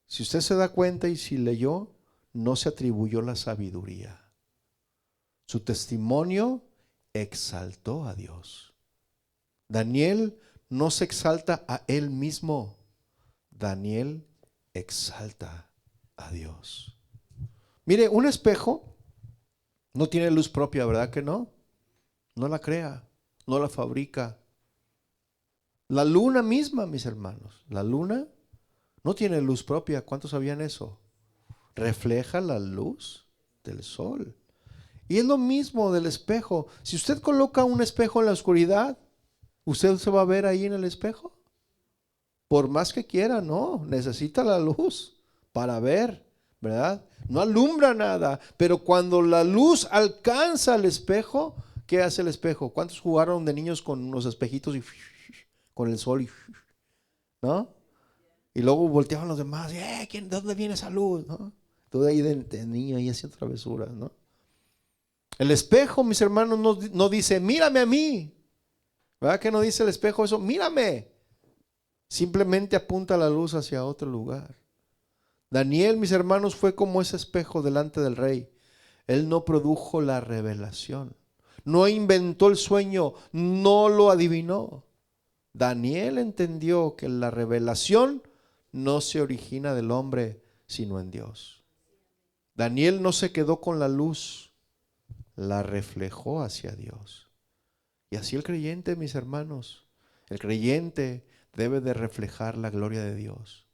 si usted se da cuenta y si leyó, no se atribuyó la sabiduría. Su testimonio exaltó a Dios. Daniel no se exalta a él mismo. Daniel exalta a Dios. Mire, un espejo no tiene luz propia, ¿verdad que no? No la crea, no la fabrica. La luna misma, mis hermanos, la luna no tiene luz propia. ¿Cuántos sabían eso? Refleja la luz del sol. Y es lo mismo del espejo. Si usted coloca un espejo en la oscuridad, ¿usted se va a ver ahí en el espejo? Por más que quiera, no. Necesita la luz para ver, ¿verdad? No alumbra nada. Pero cuando la luz alcanza el espejo, ¿qué hace el espejo? ¿Cuántos jugaron de niños con los espejitos y con el sol? ¿No? Y luego volteaban los demás. ¿De dónde viene esa luz? ¿No? Todo ahí de niño ahí haciendo travesuras, ¿no? El espejo, mis hermanos, no dice: mírame a mí. ¿Verdad que no dice el espejo eso? Mírame. Simplemente apunta la luz hacia otro lugar. Daniel, mis hermanos, fue como ese espejo delante del rey. Él no produjo la revelación. no inventó el sueño, no lo adivinó. Daniel entendió que la revelación no se origina del hombre, sino en Dios. Daniel no se quedó con la luz, la reflejó hacia Dios. Y así el creyente, mis hermanos, el creyente debe de reflejar la gloria de Dios,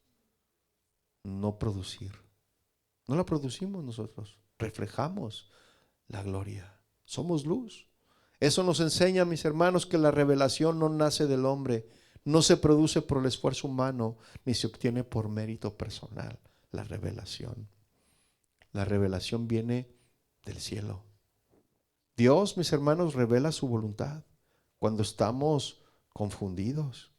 no producir. No la producimos nosotros, reflejamos la gloria. Somos luz. Eso nos enseña, mis hermanos, que la revelación no nace del hombre, no se produce por el esfuerzo humano, ni se obtiene por mérito personal. La revelación viene del cielo. Dios, mis hermanos, revela su voluntad cuando estamos confundidos.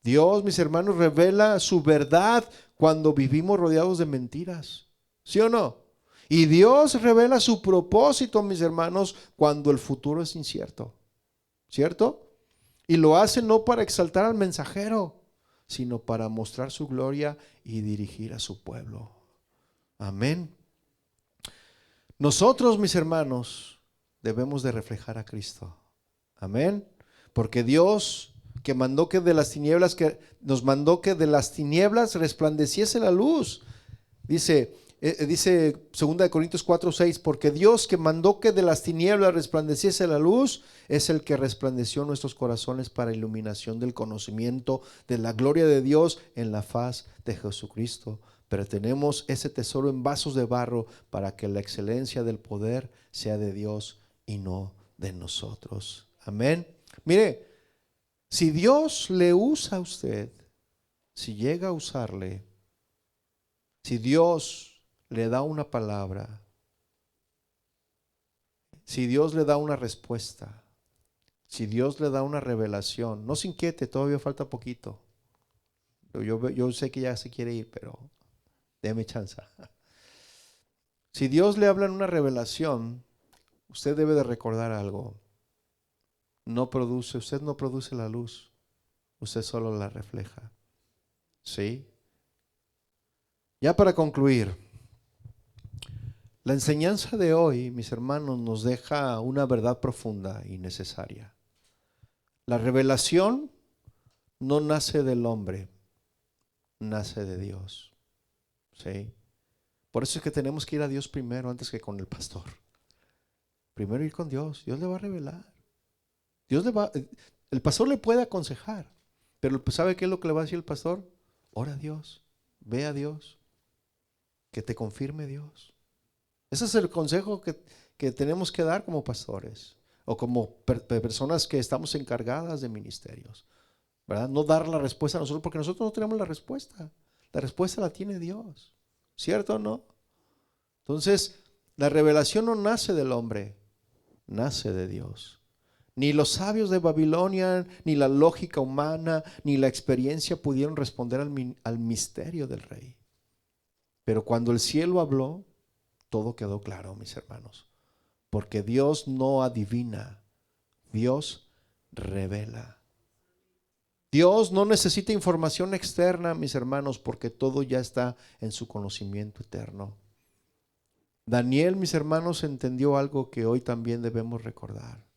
Dios, mis hermanos, revela su verdad cuando vivimos rodeados de mentiras. ¿Sí o no? Y Dios revela su propósito, mis hermanos, cuando el futuro es incierto. ¿Cierto? Y lo hace no para exaltar al mensajero, sino para mostrar su gloria y dirigir a su pueblo. Amén. Nosotros, mis hermanos, debemos de reflejar a Cristo. Amén. Porque Dios que mandó que de las tinieblas, que nos mandó que de las tinieblas resplandeciese la luz. Dice 2 Corintios 4:6, porque Dios que mandó que de las tinieblas resplandeciese la luz, es el que resplandeció nuestros corazones para iluminación del conocimiento de la gloria de Dios en la faz de Jesucristo. Pero tenemos ese tesoro en vasos de barro para que la excelencia del poder sea de Dios y no de nosotros. Amén. Mire, si Dios le usa a usted, si llega a usarle, si Dios le da una palabra, si Dios le da una respuesta, si Dios le da una revelación, no se inquiete, todavía falta poquito. Yo sé que ya se quiere ir, pero déme chance. Si Dios le habla en una revelación, usted debe de recordar algo. Usted no produce la luz, usted solo la refleja. ¿Sí? Ya para concluir, la enseñanza de hoy, mis hermanos, nos deja una verdad profunda y necesaria. La revelación no nace del hombre, nace de Dios. ¿Sí? Por eso es que tenemos que ir a Dios primero antes que con el pastor. Primero ir con Dios. Dios le va a revelar. El pastor le puede aconsejar, pero ¿sabe qué es lo que le va a decir el pastor? Ora a Dios, ve a Dios, que te confirme Dios. Ese es el consejo que tenemos que dar como pastores o como personas que estamos encargadas de ministerios, ¿verdad? No dar la respuesta a nosotros porque nosotros no tenemos la respuesta. La respuesta la tiene Dios, ¿cierto o no? Entonces, la revelación no nace del hombre, nace de Dios. Ni los sabios de Babilonia, ni la lógica humana, ni la experiencia pudieron responder al misterio del rey. Pero cuando el cielo habló, todo quedó claro, mis hermanos. Porque Dios no adivina, Dios revela. Dios no necesita información externa, mis hermanos, porque todo ya está en su conocimiento eterno. Daniel, mis hermanos, entendió algo que hoy también debemos recordar.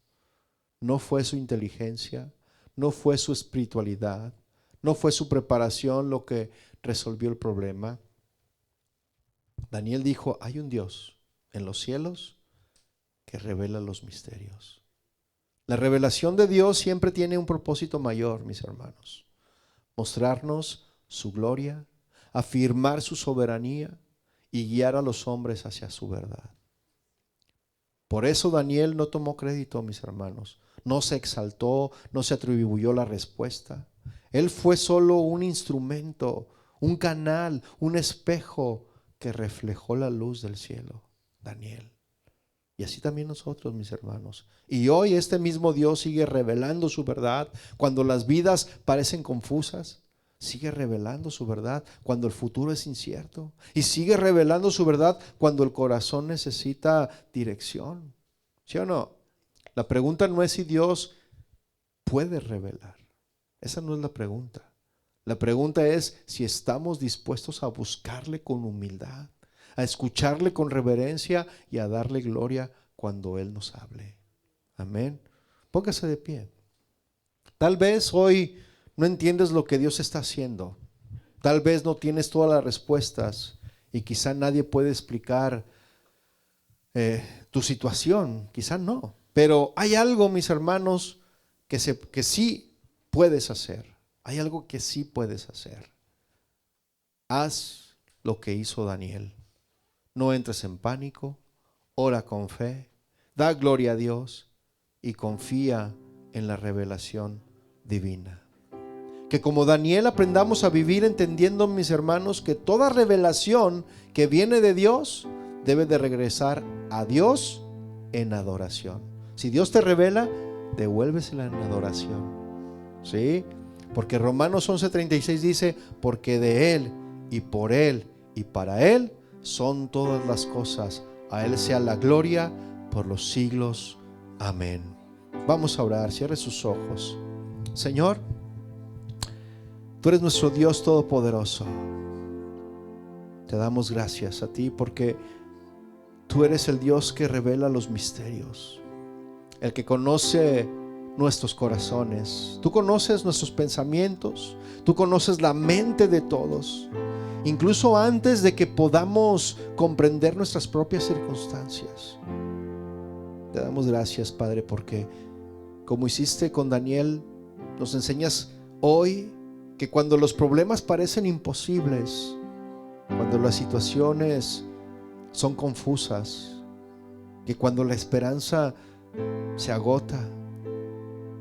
No fue su inteligencia, no fue su espiritualidad, no fue su preparación lo que resolvió el problema. Daniel dijo, hay un Dios en los cielos que revela los misterios. La revelación de Dios siempre tiene un propósito mayor, mis hermanos. Mostrarnos su gloria, afirmar su soberanía y guiar a los hombres hacia su verdad. Por eso Daniel no tomó crédito, mis hermanos. No se exaltó, no se atribuyó la respuesta. Él fue solo un instrumento, un canal, un espejo que reflejó la luz del cielo. Daniel. Y así también nosotros, mis hermanos. Y hoy este mismo Dios sigue revelando su verdad cuando las vidas parecen confusas. Sigue revelando su verdad cuando el futuro es incierto. Y sigue revelando su verdad cuando el corazón necesita dirección. ¿Sí o no? La pregunta no es si Dios puede revelar. Esa no es la pregunta. La pregunta es si estamos dispuestos a buscarle con humildad, a escucharle con reverencia y a darle gloria cuando Él nos hable. Amén. Póngase de pie. Tal vez hoy no entiendes lo que Dios está haciendo. Tal vez no tienes todas las respuestas y quizá nadie puede explicar tu situación. Quizá no. Pero hay algo, mis hermanos, que sí puedes hacer. Hay algo que sí puedes hacer. Haz lo que hizo Daniel. No entres en pánico. Ora con fe. Da gloria a Dios y confía en la revelación divina. Que como Daniel aprendamos a vivir entendiendo, mis hermanos, que toda revelación que viene de Dios debe de regresar a Dios en adoración. Si Dios te revela, devuélvesela en adoración. ¿Sí? Porque Romanos 11:36 dice, porque de Él y por Él y para Él son todas las cosas. A Él sea la gloria por los siglos. Amén. Vamos a orar. Cierre sus ojos. Señor, Tú eres nuestro Dios todopoderoso. Te damos gracias a ti porque Tú eres el Dios que revela los misterios, el que conoce nuestros corazones. Tú conoces nuestros pensamientos, Tú conoces la mente de todos, incluso antes de que podamos comprender nuestras propias circunstancias. Te damos gracias, Padre, porque como hiciste con Daniel, nos enseñas hoy que cuando los problemas parecen imposibles, cuando las situaciones son confusas, que cuando la esperanza se agota,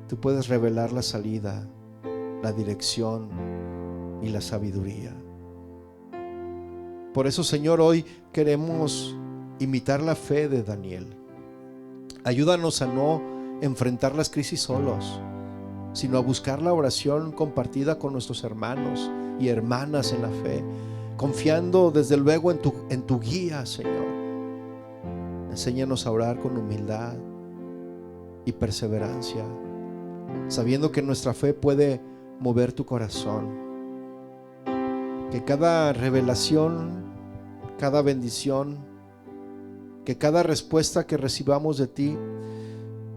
Tú puedes revelar la salida, la dirección y la sabiduría. Por eso, Señor, hoy queremos imitar la fe de Daniel. Ayúdanos a no enfrentar las crisis solos, sino a buscar la oración compartida con nuestros hermanos y hermanas en la fe, confiando desde luego en tu guía, Señor. Enséñanos a orar con humildad y perseverancia, sabiendo que nuestra fe puede mover tu corazón. Que cada revelación, cada bendición, que cada respuesta que recibamos de ti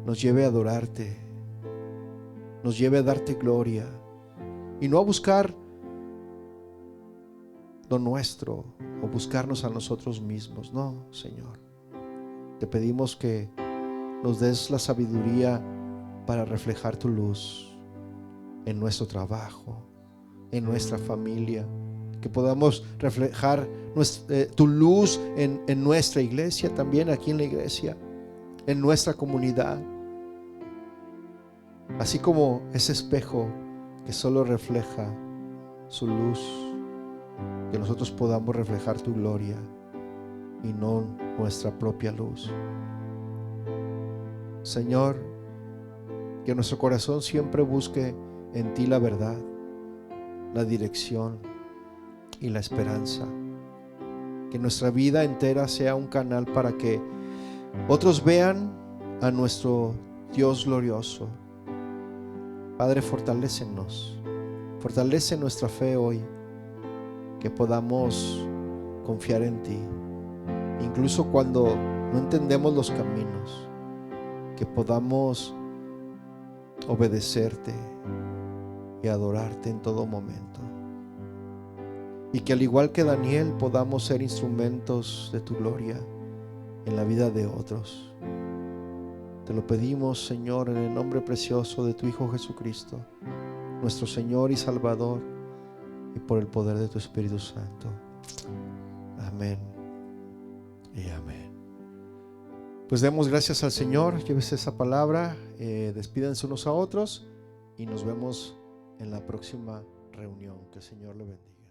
nos lleve a adorarte, nos lleve a darte gloria y no a buscar lo nuestro o buscarnos a nosotros mismos. No, Señor, te pedimos que nos des la sabiduría para reflejar tu luz en nuestro trabajo, en nuestra familia, que podamos reflejar tu luz en nuestra iglesia, también aquí en la iglesia, en nuestra comunidad, así como ese espejo que solo refleja su luz, que nosotros podamos reflejar tu gloria y no nuestra propia luz. Señor, que nuestro corazón siempre busque en ti la verdad, la dirección y la esperanza. Que nuestra vida entera sea un canal para que otros vean a nuestro Dios glorioso. Padre, fortalécenos, fortalece nuestra fe hoy, que podamos confiar en ti, incluso cuando no entendemos los caminos, que podamos obedecerte y adorarte en todo momento, y que al igual que Daniel podamos ser instrumentos de tu gloria en la vida de otros. Te lo pedimos, Señor, en el nombre precioso de tu Hijo Jesucristo, nuestro Señor y Salvador, y por el poder de tu Espíritu Santo. Amén y amén. Pues demos gracias al Señor. Llévese esa palabra, despídense unos a otros y nos vemos en la próxima reunión. Que el Señor le bendiga.